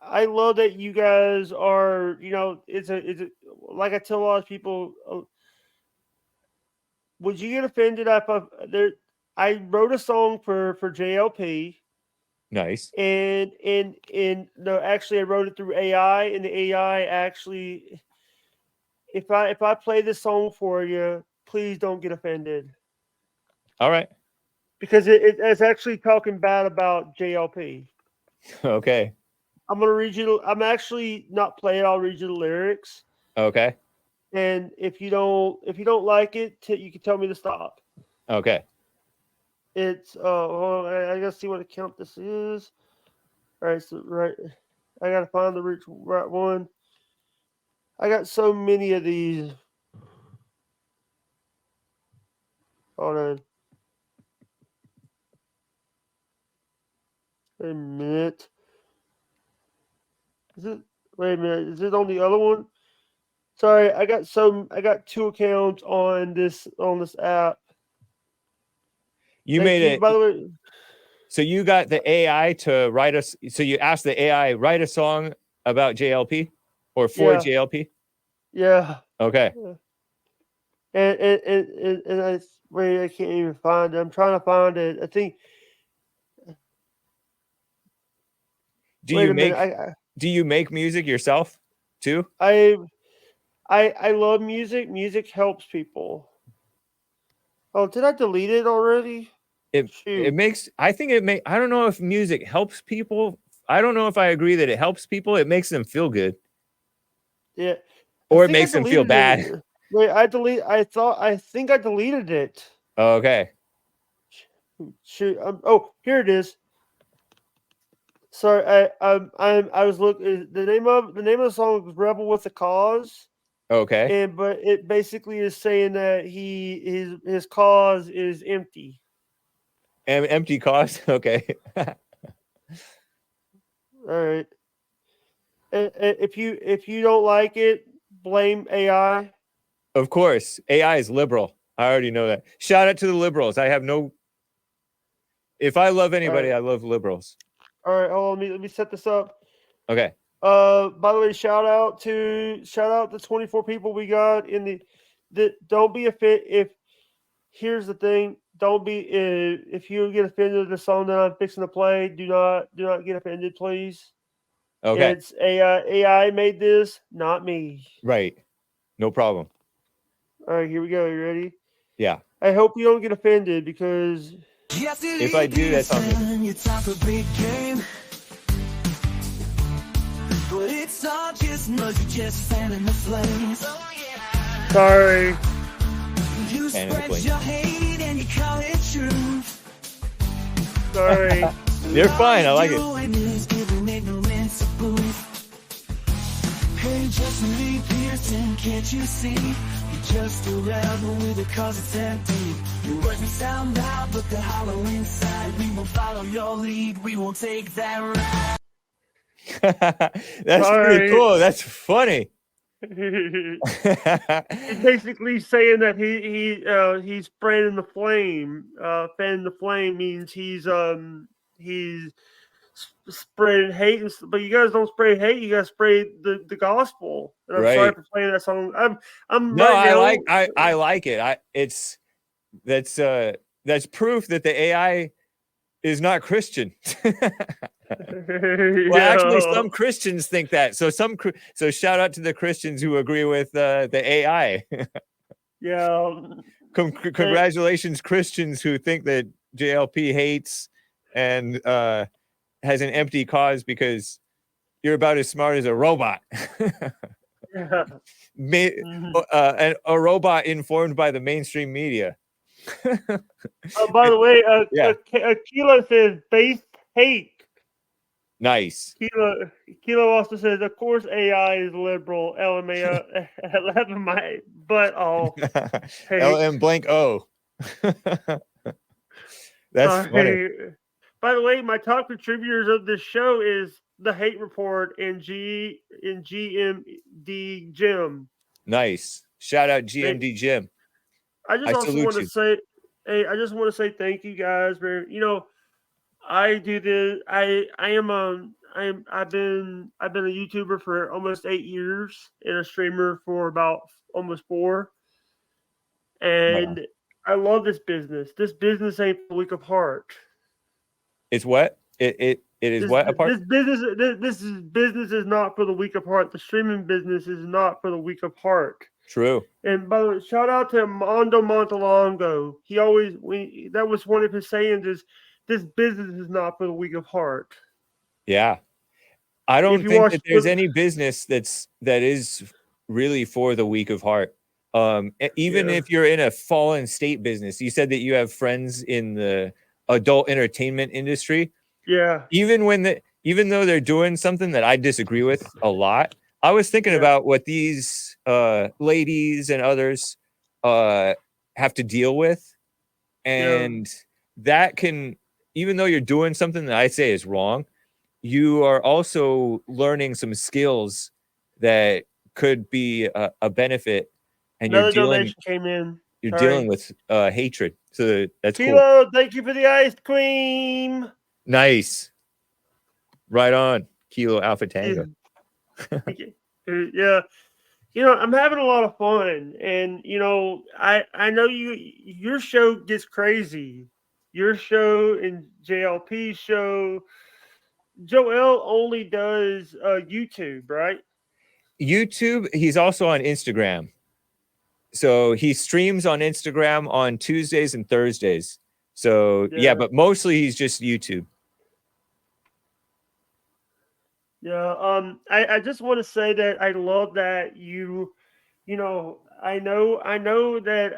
I love that you guys are. You know, it's a like I tell a lot of people. Would you get offended if I wrote a song for JLP? Nice. And no, actually, I wrote it through AI, and the AI actually, if I play this song for you, please don't get offended. All right. Because it's actually talking bad about JLP. Okay. I'm actually not playing. I'll read you the lyrics. Okay. And if you don't like it, you can tell me to stop. Okay. It's I gotta see what account this is. All right, so I gotta find the right one. I got so many of these. Hold on. Wait a minute. Wait a minute. Is it on the other one? Sorry, I got two accounts on this app. By the way. So you got the AI to write us. So you asked the AI write a song about JLP or for JLP. Yeah. Okay. And I can't even find it. I'm trying to find it. I think. Do you make music yourself too? I love music. Music helps people. Oh, did I delete it already? I don't know if music helps people. I don't know if I agree that it helps people. It makes them feel good. Yeah. Or it makes them feel bad. Wait, I think I deleted it. Okay. Shoot. Here it is. Sorry, I was looking. The name of the song is "Rebel with a Cause." Okay. But it basically is saying that his cause is empty. Empty cause. Okay. All right. If you don't like it, blame AI. Of course, AI is liberal. I already know that. Shout out to the liberals. If I love anybody, I love liberals. All right, hold on, let me set this up. Okay. By the way, shout out to 24 people we got in the don't be offended. Here's the thing, don't be if you get offended at the song that I'm fixing to play, do not get offended, please. Okay. It's AI made this, not me. Right. No problem. All right, here we go. You ready? Yeah. I hope you don't get offended because if I do, that's on me. But it's all just noise, you just fan in the flames. Sorry. You spread your hate and you call it truth. Sorry. You're fine, I like it. curtain, can't you see? You're just a rebel with a cause it's empty. Your words may sound loud, but they're hollow inside. We won't follow your lead, we won't take that ride. That's pretty Sorry. cool. That's funny. He's basically saying that he's fanning the flame. Fanning the flame means he's spreading hate, but you guys don't spray hate. You guys spray the gospel. And I'm sorry Right. for playing that song. I'm No, right now. I like it. That's proof that the AI is not Christian. Well, actually, some Christians think that. So shout out to the Christians who agree with the AI. Yeah. Congratulations, Christians who think that JLP hates and has an empty cause because you're about as smart as a robot. Yeah. And a robot informed by the mainstream media. Oh, by the way, Yeah. Kilo says base hate. Nice. Kilo also says, of course, AI is liberal. LMAO, 11 my butt all. LM blank O. That's funny. By the way, my top contributors of this show is the Hate Report and GMD Jim. Nice. Shout out GMD Jim. I just also salute want to you. say, hey, I just want to say thank you guys. I do this. I've been a YouTuber for almost 8 years and a streamer for about almost 4. And I love this business. This business ain't for the weak of heart. It's what? It is what apart? This business is not for the weak of heart. The streaming business is not for the weak of heart. True. And by the way, shout out to Mondo Montalongo. That was one of his sayings is this business is not for the weak of heart. Yeah. I don't think that there's any business that is really for the weak of heart. Even if you're in a fallen state business, you said that you have friends in the adult entertainment industry. Yeah. Even though they're doing something that I disagree with a lot, I was thinking about what these ladies and others have to deal with. And that can, even though you're doing something that I say is wrong, you are also learning some skills that could be a benefit. And Another donation came in. You're dealing with hatred. So that's Kilo, cool. thank you for the ice cream. Nice. Right on. Kilo Alpha Tango. Yeah. I'm having a lot of fun. And, I know your show gets crazy. Your show and JLP's show. Joel only does YouTube, right? YouTube. He's also on Instagram. So he streams on Instagram on Tuesdays and Thursdays. So yeah, but mostly he's just YouTube. Yeah. I just want to say that I love that I know that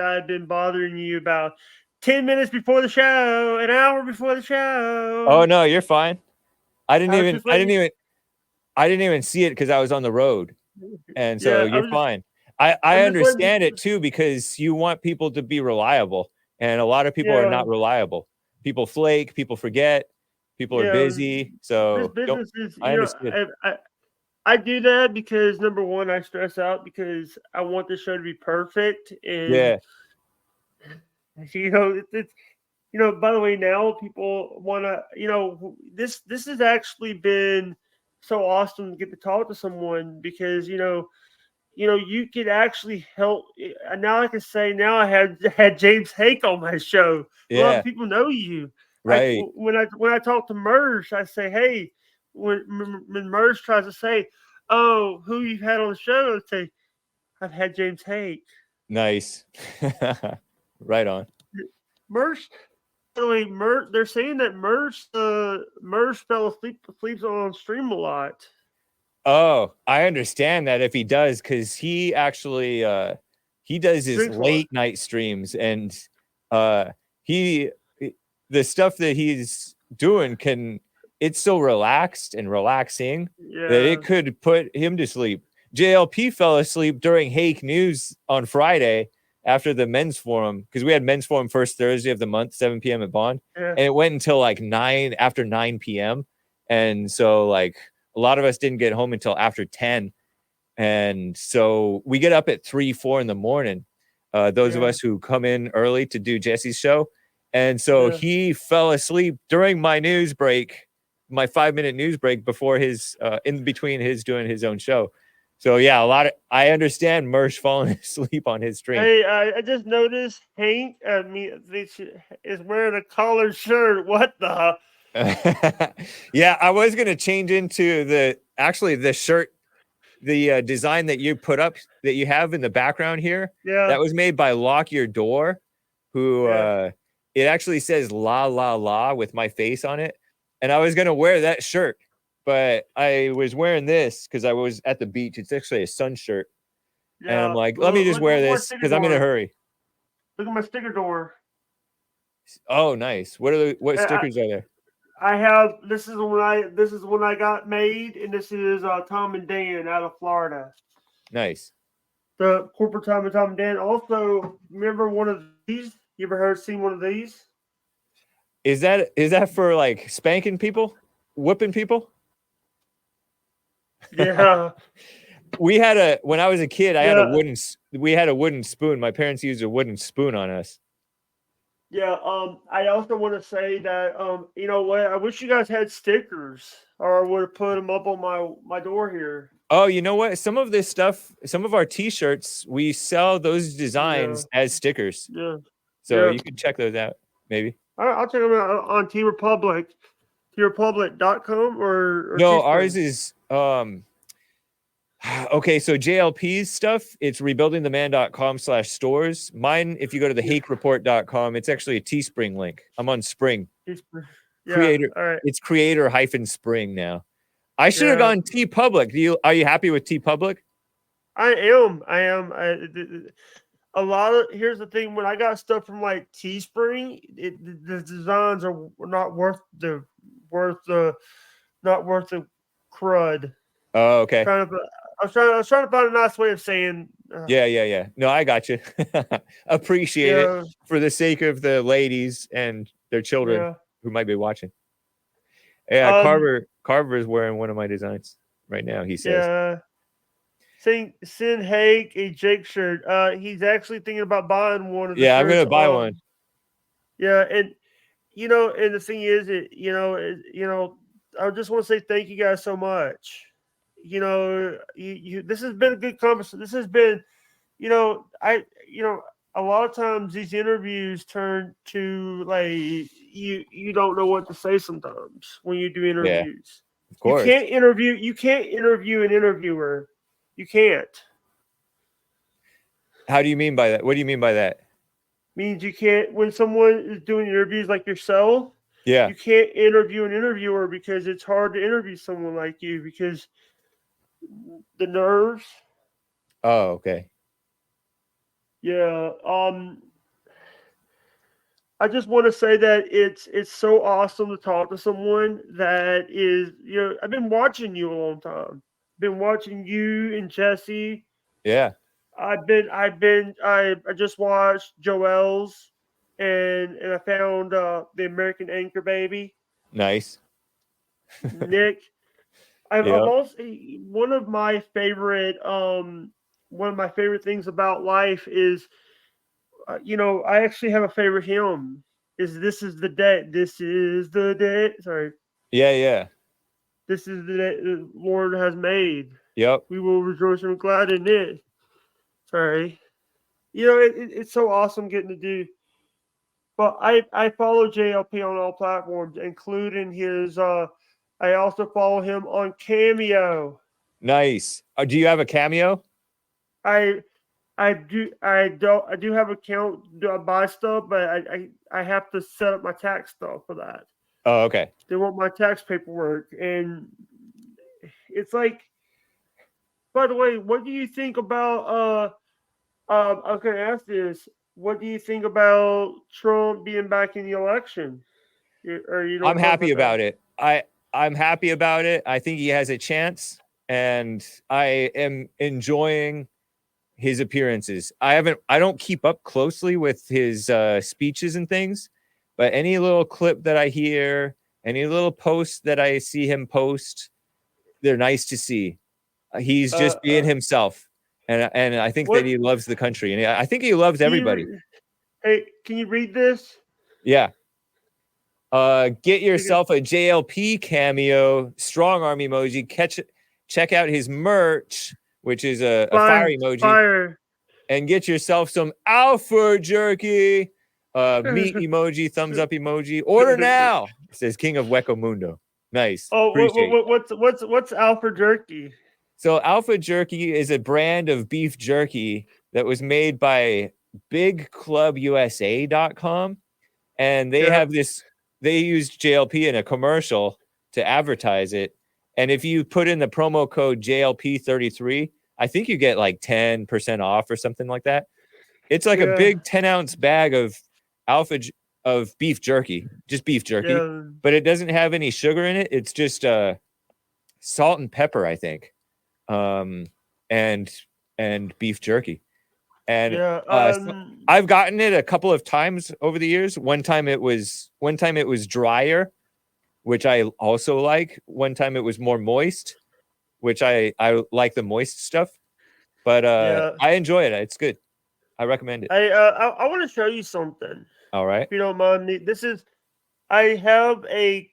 I've been bothering you about 10 minutes before the show, an hour before the show. Oh no, you're fine. I didn't even see it because I was on the road. And so you're fine. I understand it too, because you want people to be reliable. And a lot of people are not reliable. People flake, people forget, people are busy. So this business is, I understand. I do that because number one, I stress out because I want the show to be perfect. And it's by the way, now people want to, this has actually been so awesome to get to talk to someone because, you could actually help. Now I can say now I had James Hake on my show. A lot of people know you. Right. When I talk to Merge, I say, hey, when Merge tries to say, oh, who you've had on the show, I say, I've had James Hake. Nice. Right on. Merge. By the way, they're saying that Merge fell asleep on stream a lot. Oh, I understand that if he does, because he actually he does his late night streams, and the stuff that he's doing can it's so relaxed and relaxing that Yeah. it could put him to sleep. JLP fell asleep during Hake News on Friday after the men's forum, because we had men's forum first Thursday of the month, 7 p.m. at Bond, Yeah. and it went until like 9 p.m. And so like a lot of us didn't get home until after 10. And so we get up at 3-4 in the morning. Those of Yeah. us who come in early to do Jesse's show. And so Yeah. he fell asleep during my news break, my 5-minute news break before his, in between his doing his own show. So yeah, I understand Mersh falling asleep on his stream. Hey, I just noticed Hank is wearing a collared shirt. What the? Yeah, I was gonna change into the shirt, the design that you put up that you have in the background here. Yeah. That was made by Lock Your Door, who Yeah. it actually says la la la with my face on it. And I was gonna wear that shirt, but I was wearing this because I was at the beach. It's actually a sun shirt. And I'm like, let me just wear look at my this sticker because I'm in a door. hurry. Look at my sticker door. Oh, nice. What stickers are there? I have this is when I got made, and this is Tom and Dan out of Florida. Nice. The corporate Tom and Dan. Also, remember one of these? You ever seen one of these? Is that for like spanking people, whipping people? Yeah. When I was a kid, we had a wooden spoon. My parents used a wooden spoon on us. Yeah. I also want to say that you know what? I wish you guys had stickers, or I would have put them up on my door here. Oh, you know what? Some of this stuff, some of our T-shirts, we sell those designs as stickers. Yeah. So Yeah. you can check those out, maybe. I'll check them out on T Republic, trepublic.com or No, Teespring? ours is okay. So JLP's stuff, it's rebuildingtheman.com/stores. Mine, if you go to the hakereport.com, it's actually a Teespring link. I'm on Spring. Teespring. Yeah. Creator. All right. It's creator-spring now. I should have Yeah. gone T Public. Are you happy with T Public? I am. Here's the thing: when I got stuff from like Teespring, the designs are not worth the crud. Oh, okay. I was trying to find a nice way of saying. Yeah. No, I got you. Appreciate it for the sake of the ladies and their children who might be watching. Yeah, Carver is wearing one of my designs right now. He says. Yeah. Send Hake a Jake shirt. He's actually thinking about buying one of the I'm gonna shirts. buy one. Yeah, and and the thing is, I just want to say thank you guys so much. This has been a good conversation. This has been, a lot of times these interviews turn to like you don't know what to say sometimes when you do interviews. Yeah, of course. You can't interview an interviewer. You can't. How do you mean by that? What do you mean by that? Means you can't, when someone is doing interviews like yourself, you can't interview an interviewer because it's hard to interview someone like you because the nerves. Oh, okay. Yeah. I just want to say that it's so awesome to talk to someone that is, I've been watching you a long time. Been watching you and Jesse. Yeah. I just watched Joel's and I found the American Anchor Baby. Nice. Nick. I've also one of my favorite things about life is I actually have a favorite hymn. This is the day. Sorry. Yeah. This is the day the Lord has made. Yep. We will rejoice and be glad in it. Sorry. It's so awesome getting to do. But I follow JLP on all platforms, including his. I also follow him on Cameo. Nice. Do you have a Cameo? I do have an account to buy stuff, but I have to set up my tax stuff for that. Oh, okay. They want my tax paperwork, and it's like. By the way, what do you think about? I was going to ask this. What do you think about Trump being back in the election? I'm happy about it. I'm happy about it. I think he has a chance, and I am enjoying his appearances. I don't keep up closely with his speeches and things, but any little clip that I hear, any little post that I see him post, they're nice to see. He's just being himself, and I think that What he loves the country, and I think he loves everybody. Hey, can you read this? Yeah. Get yourself a JLP cameo, strong arm emoji. Check out his merch, which is a fire emoji, Fire. and get yourself some alpha jerky. Meat emoji, thumbs up emoji. Order now. It says King of Wecco Mundo. Nice. Oh, Appreciate it. what's Alpha Jerky? So Alpha Jerky is a brand of beef jerky that was made by BigClubUSA.com, and they have this. They used JLP in a commercial to advertise it. And if you put in the promo code JLP33, I think you get like 10% off or something like that. It's like a big 10-ounce bag of of beef jerky, just beef jerky, but it doesn't have any sugar in it. It's just salt and pepper, I think, and beef jerky. And I've gotten it a couple of times over the years. One time it was drier, which I also like. One time it was more moist, which I like the moist stuff. But I enjoy it. It's good. I recommend it. I want to show you something. All right. If you don't mind me, I have a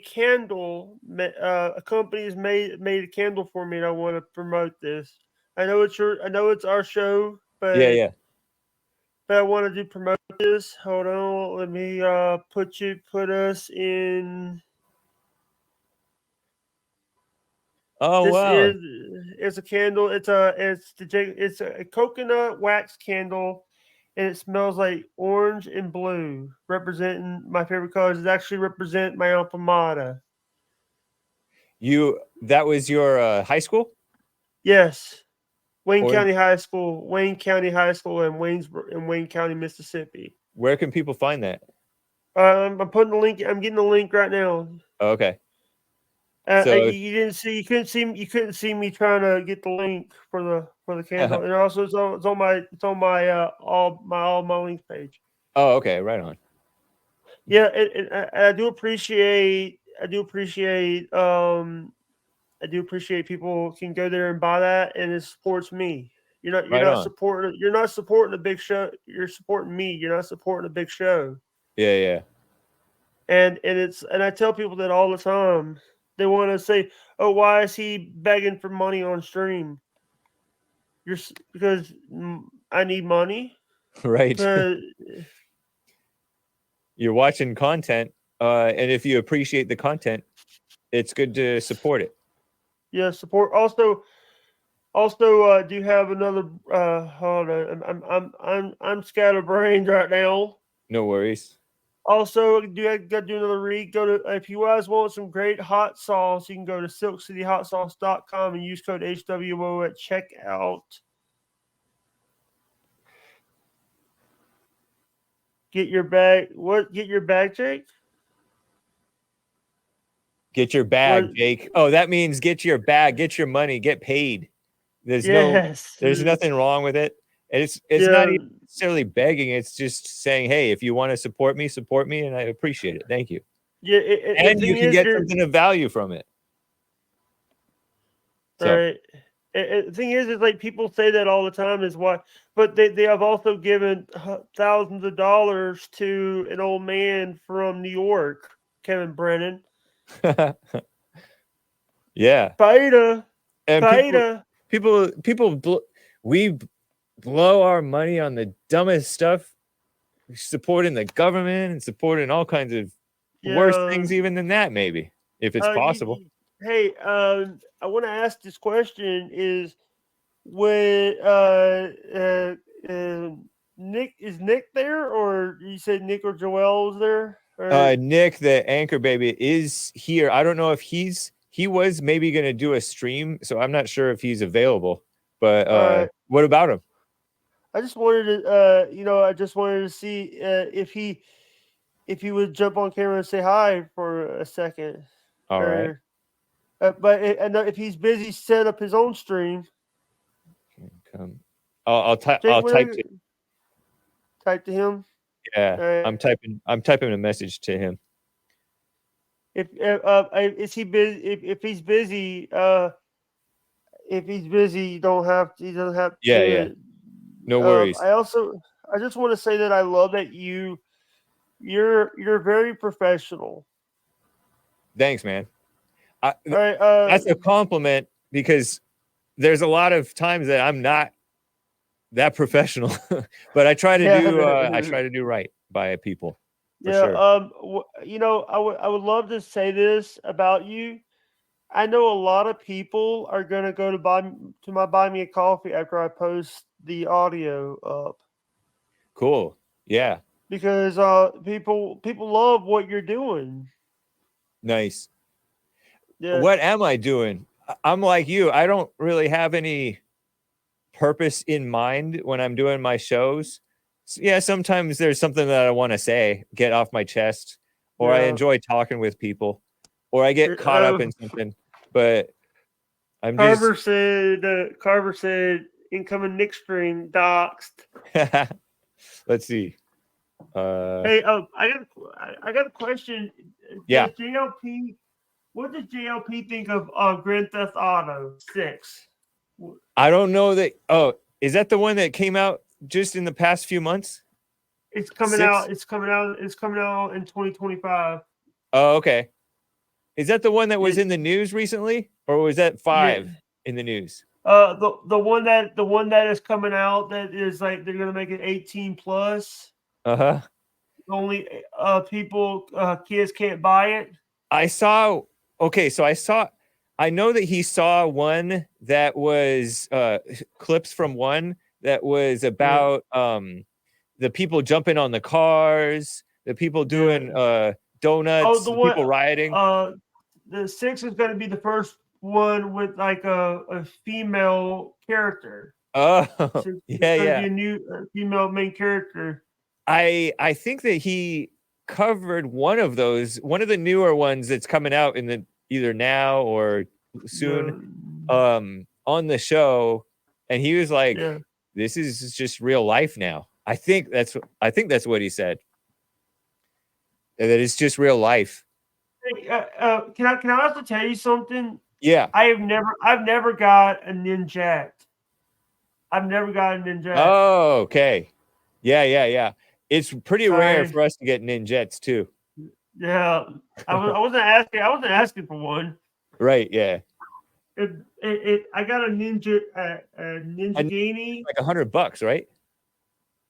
candle. A company has made a candle for me, and I want to promote this. I know it's our show, but yeah. But I wanted to promote this. Hold on, let me put us in. Oh, wow. It's a candle. It's a coconut wax candle, and it smells like orange and blue, representing my favorite colors. It actually represent my alma mater. That was your high school? Yes. Wayne County High School in Wayne County, Mississippi. Where can people find that? I'm putting the link. I'm getting the link right now. Oh, okay. So you couldn't see me trying to get the link for the candle, and also it's on my all my link page. Oh, okay, right on. Yeah, and I do appreciate people can go there and buy that, and it supports me. You're not supporting a big show. You're supporting me. You're not supporting a big show. Yeah. And I tell people that all the time. They want to say, "Oh, why is he begging for money on stream?" Because I need money, right? You're watching content, and if you appreciate the content, it's good to support it. Yeah, support. Also, do you have another? Hold on, I'm scatterbrained right now. No worries. Also, got to do another read. Go to if you guys want some great hot sauce, you can go to silkcityhotsauce.com and use code HWO at checkout. Get your bag. What? Get your bag, Jake? Get your bag, Jake. Oh, that means get your bag, get your money, get paid. There's nothing wrong with it. It's not even necessarily begging. It's just saying, hey, if you want to support me, and I appreciate it. Thank you. Yeah, and you can get something of value from it. So. Right. The thing is like people say that all the time is why, but they have also given thousands of dollars to an old man from New York, Kevin Brennan. Yeah. Beta. We blow our money on the dumbest stuff, supporting the government and supporting all kinds of worse things even than that, maybe, if it's possible. Hey, I want to ask this question: is when Nick there, or you said Nick or Joel was there? Or... Nick, the anchor baby, is here. I don't know if he was maybe going to do a stream, so I'm not sure if he's available. But what about him? I just wanted to, see if he would jump on camera and say hi for a second. All right. But and if he's busy, set up his own stream. Come. I'll type. Jake, I'll type whenever- to. type to him. Yeah, Alright. I'm typing. I'm typing a message to him. If is he busy? If he's busy, you don't have. He doesn't have Yeah, to. yeah. No worries. I just want to say that I love that you're very professional. Thanks, man. All right. That's a compliment because there's a lot of times that I'm not that professional, but I try to do. I try to do right by people. For yeah. sure. You know, I would love to say this about you. I know a lot of people are gonna go to my buy me a coffee after I post the audio up Cool. Yeah. because people love what you're doing. Nice. Yeah. What am I doing? I'm like you. I don't really have any purpose in mind when I'm doing my shows. Yeah, sometimes there's something that I want to say, get off my chest, or I Yeah. enjoy talking with people, or I get caught up in something. But I'm just Carver said incoming Nick stream doxed. let's see. Hey, I got a question. Yeah. Does JLP, what does JLP think of Grand Theft Auto 6? I don't know that. Oh, is that the one that came out just in the past few months? It's coming 6? out. It's coming out in 2025. Oh, okay. Is that the one that was Yeah. in the news recently, or was that 5 in the news? The one that is coming out that is like they're gonna make it 18 plus. Uh-huh. Only kids can't buy it. I saw. Okay, so I know that he saw one that was clips from one that was about the people jumping on the cars, the people doing donuts, the people rioting. The 6 is going to be the first one with like a female character. Oh, So yeah, Be yeah. a new female main character. I think that he covered one of those, one of the newer ones that's coming out in the either now or soon on the show, and he was like, this is just real life now. I think that's what he said, that it's just real life. Can I also tell you something? Yeah. I've never got a Ninja. I've never got a Ninja. Oh, okay. Yeah. It's pretty rare for us to get ninjets too. Yeah, I wasn't asking for one. Right. Yeah. I got a Ninja Genie. Like $100, right?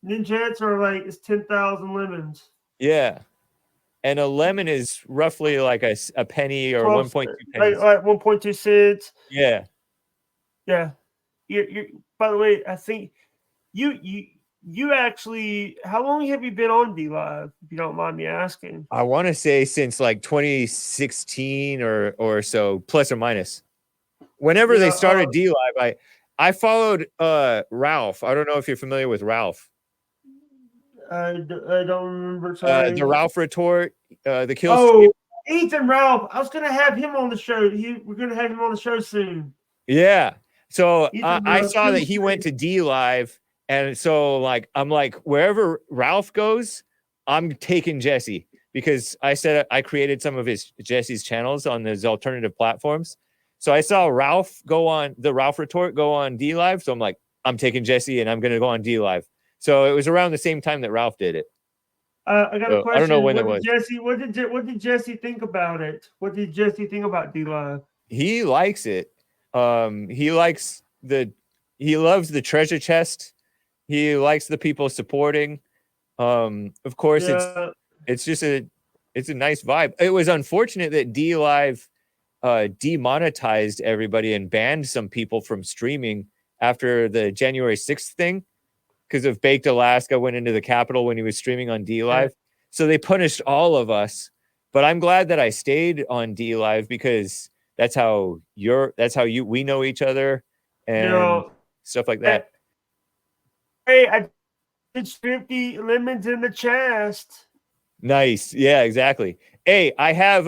Ninjets are like it's 10,000 lemons. Yeah. And a lemon is roughly like a penny or 1.2 pennies. Like 1.2 cents. Yeah. Yeah. You by the way, I think you actually, how long have you been on D Live, if you don't mind me asking? I want to say since like 2016 or so, plus or minus. Whenever they started D Live, I followed Ralph. I don't know if you're familiar with Ralph. I don't remember. Sorry. The Ralph Retort, the Kill. Oh, Ethan Ralph. I was gonna have him on the show. We're gonna have him on the show soon. Yeah. So I saw that he went to D Live, and so like I'm like, wherever Ralph goes, I'm taking Jesse, because I said I created some of Jesse's channels on those alternative platforms. So I saw Ralph go on the Ralph Retort go on D Live, so I'm like, I'm taking Jesse and I'm gonna go on D Live. So it was around the same time that Ralph did it. I got a question. I don't know when it was. What did Jesse think about it? What did Jesse think about D Live? He likes it. He loves the treasure chest. He likes the people supporting. Of course, it's a nice vibe. It was unfortunate that D Live demonetized everybody and banned some people from streaming after the January 6th thing, because of Baked Alaska went into the Capitol when he was streaming on D Live. So they punished all of us. But I'm glad that I stayed on D Live, because that's how we know each other and stuff like that. Hey, I did 50 lemons in the chest. Nice. Yeah, exactly. Hey, I have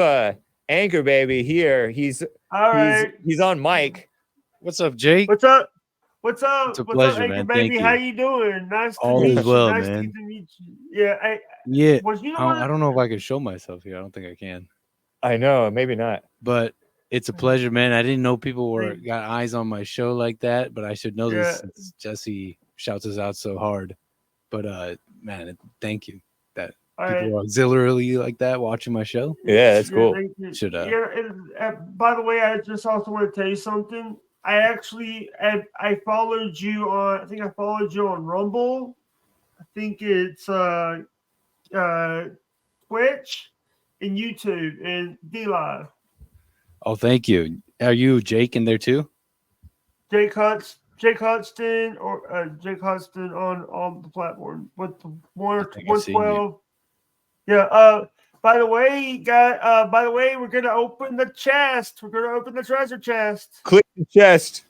Anchor baby here. He's All right. he's on mic. What's up, Jake? What's up? What's up? It's a What's pleasure, up, Anchor man. baby? Thank How you. you doing? Nice to All meet is you. well, Nice man. to meet you. Yeah. Yeah. Was you the I one? don't know if I can show myself here. I don't think I can. I know, maybe not. But it's a pleasure, man. I didn't know people were Thank- got eyes on my show like that, but I should know this Yeah. since Jesse shouts us out so hard. But man, thank you that All people right. are auxiliarily like that watching my show. Yeah, that's cool. Thank you. Should, Yeah. And, by the way, I just also want to tell you something. I actually I followed you on. I think I followed you on Rumble. I think it's Twitch and YouTube and DLive. Oh, thank you. Are you Jake in there too? Jake Hodgson or Jake Hodgson on the platform with the I think I've seen you. 112. Yeah. By the way, we're gonna open the chest. We're gonna open the treasure chest. Click the chest.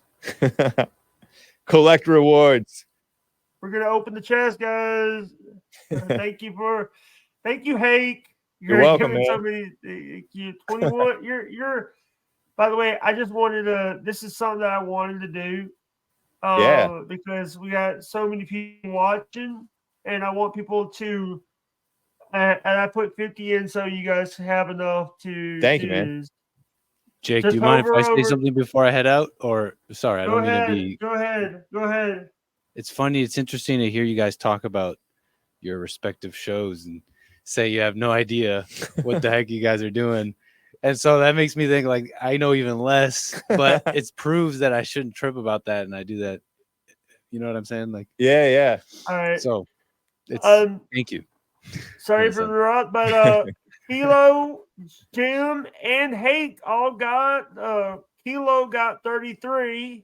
Collect rewards. We're gonna open the chest, guys. Thank you, Hake. You're welcome, giving man. so many. You 21. You're. By the way, I just wanted to. This is something that I wanted to do. Yeah. Because we got so many people watching, and I want people to. And I put 50 in so you guys have enough to. Thank you, man. this. Jake, Just do you mind if I say over. something before I head out? Or sorry, I Go don't mean to ahead. be. Go ahead. It's funny. It's interesting to hear you guys talk about your respective shows and say you have no idea what the heck you guys are doing. And so that makes me think like I know even less, but it proves that I shouldn't trip about that. And I do that. You know what I'm saying? Like, Yeah. All right. so it's thank you. Sorry Yes, for sir. the interrupt, but Kilo, Jim, and Hake all got Kilo got 33, Jim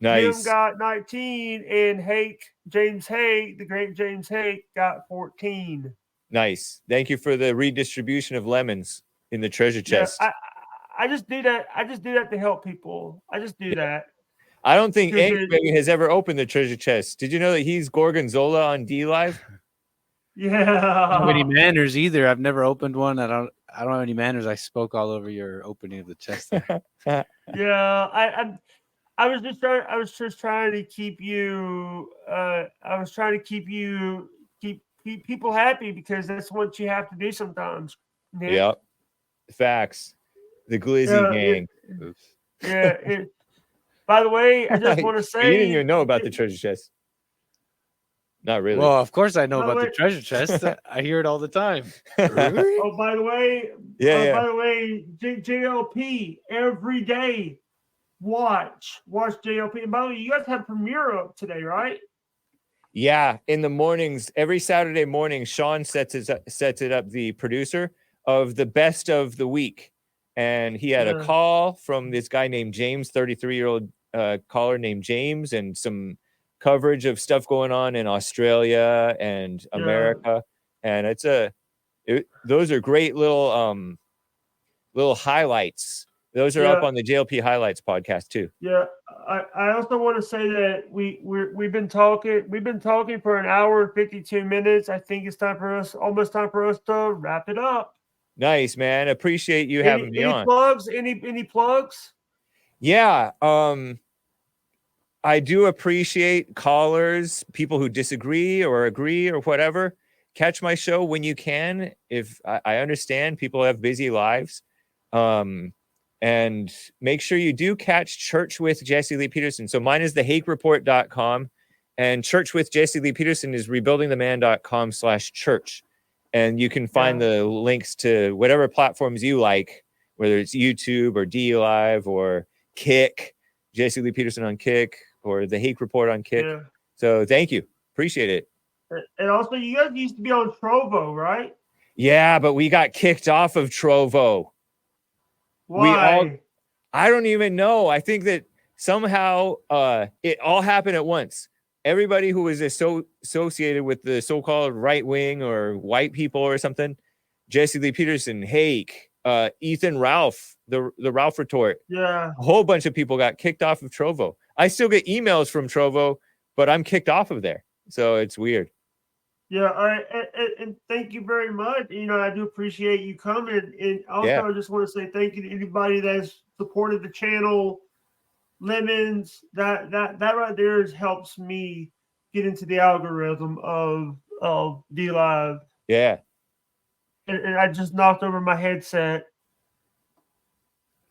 Nice. got 19, and James Hake, the great James Hake, got 14. Nice. Thank you for the redistribution of lemons in the treasure chest. Yeah, I just do that. I just do that to help people. I just do that. I don't think Good, Anchor good. Baby has ever opened the treasure chest. Did you know that he's Gorgonzola on DLive? I don't have any Yeah. manners either. I've never opened one. I don't have any manners. I spoke all over your opening of the chest. Yeah. I was just trying to keep you. I was trying to keep people happy because that's what you have to do sometimes. Nick. Yep. Facts. The Glizzy Yeah, gang. Oops. Yeah. By the way, I just want to say you didn't even know about the treasure chest. Not really. Well, of course I know By the about the way- treasure chest. I hear it all the time. Oh, by the way, Yeah. by the way, JLP every day. Watch JLP. And by the way, you guys have premiere up today, right? Yeah, in the mornings, every Saturday morning, Sean sets it up, the producer of the best of the week. And he had a Yeah. call from this guy named James, 33-year-old caller named James, and some coverage of stuff going on in Australia and Yeah. America. And those are great little highlights. Those are up Yeah. on the JLP Highlights podcast too. Yeah, I also want to say that we've been talking for an hour and 52 minutes. I think it's almost time for us to wrap it up. Nice, man. Appreciate you having me any on. plugs? Any plugs? Yeah. I do appreciate callers, people who disagree or agree or whatever. Catch my show when you can. If I understand people have busy lives. And make sure you do catch Church with Jesse Lee Peterson. So mine is thehakereport.com, and Church with Jesse Lee Peterson is rebuildingtheman.com/church. And you can find the links to whatever platforms you like, whether it's YouTube or DLive or Kick, Jesse Lee Peterson on Kick, or the Hake Report on Kick. Yeah. So thank you. Appreciate it. And also, you guys used to be on Trovo, right? Yeah, but we got kicked off of Trovo. Why? I don't even know. I think that somehow it all happened at once. Everybody who was associated with the so-called right wing or white people or something, Jesse Lee Peterson, Hake, Ethan Ralph, the Ralph Retort, Yeah. a whole bunch of people got kicked off of Trovo. I still get emails from Trovo, but I'm kicked off of there. So it's weird. Yeah, all right, and thank you very much. You know, I do appreciate you coming, and also Yeah. I just want to say thank you to anybody that's supported the channel. Lemons, that right there helps me get into the algorithm of D Live, Yeah. and I just knocked over my headset.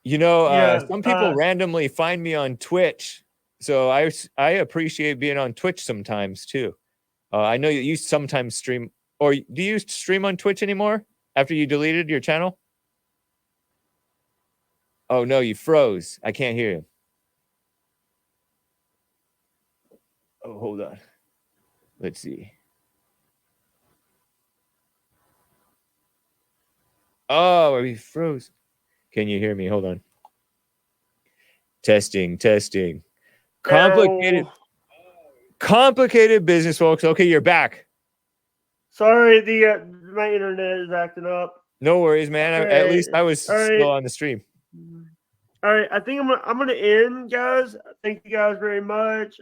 You know, Yeah, some people randomly find me on Twitch, so I appreciate being on Twitch sometimes too. I know you sometimes stream, or do you stream on Twitch anymore after you deleted your channel? Oh no, you froze. I can't hear you. Oh, hold on. Let's see. Oh, he froze. Can you hear me? Hold on. Testing. Complicated, Errol. complicated business, folks. Okay, you're back. Sorry, the my internet is acting up. No worries, man. At least I was All right. still on the stream. All right, I think I'm gonna end, guys. Thank you guys very much.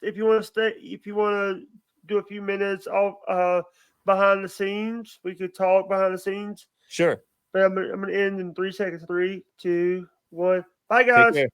If you want to stay, if you want to do a few minutes off behind the scenes, we could talk behind the scenes. Sure. But I'm gonna end in 3 seconds. 3, 2, 1. Bye, Take guys. care.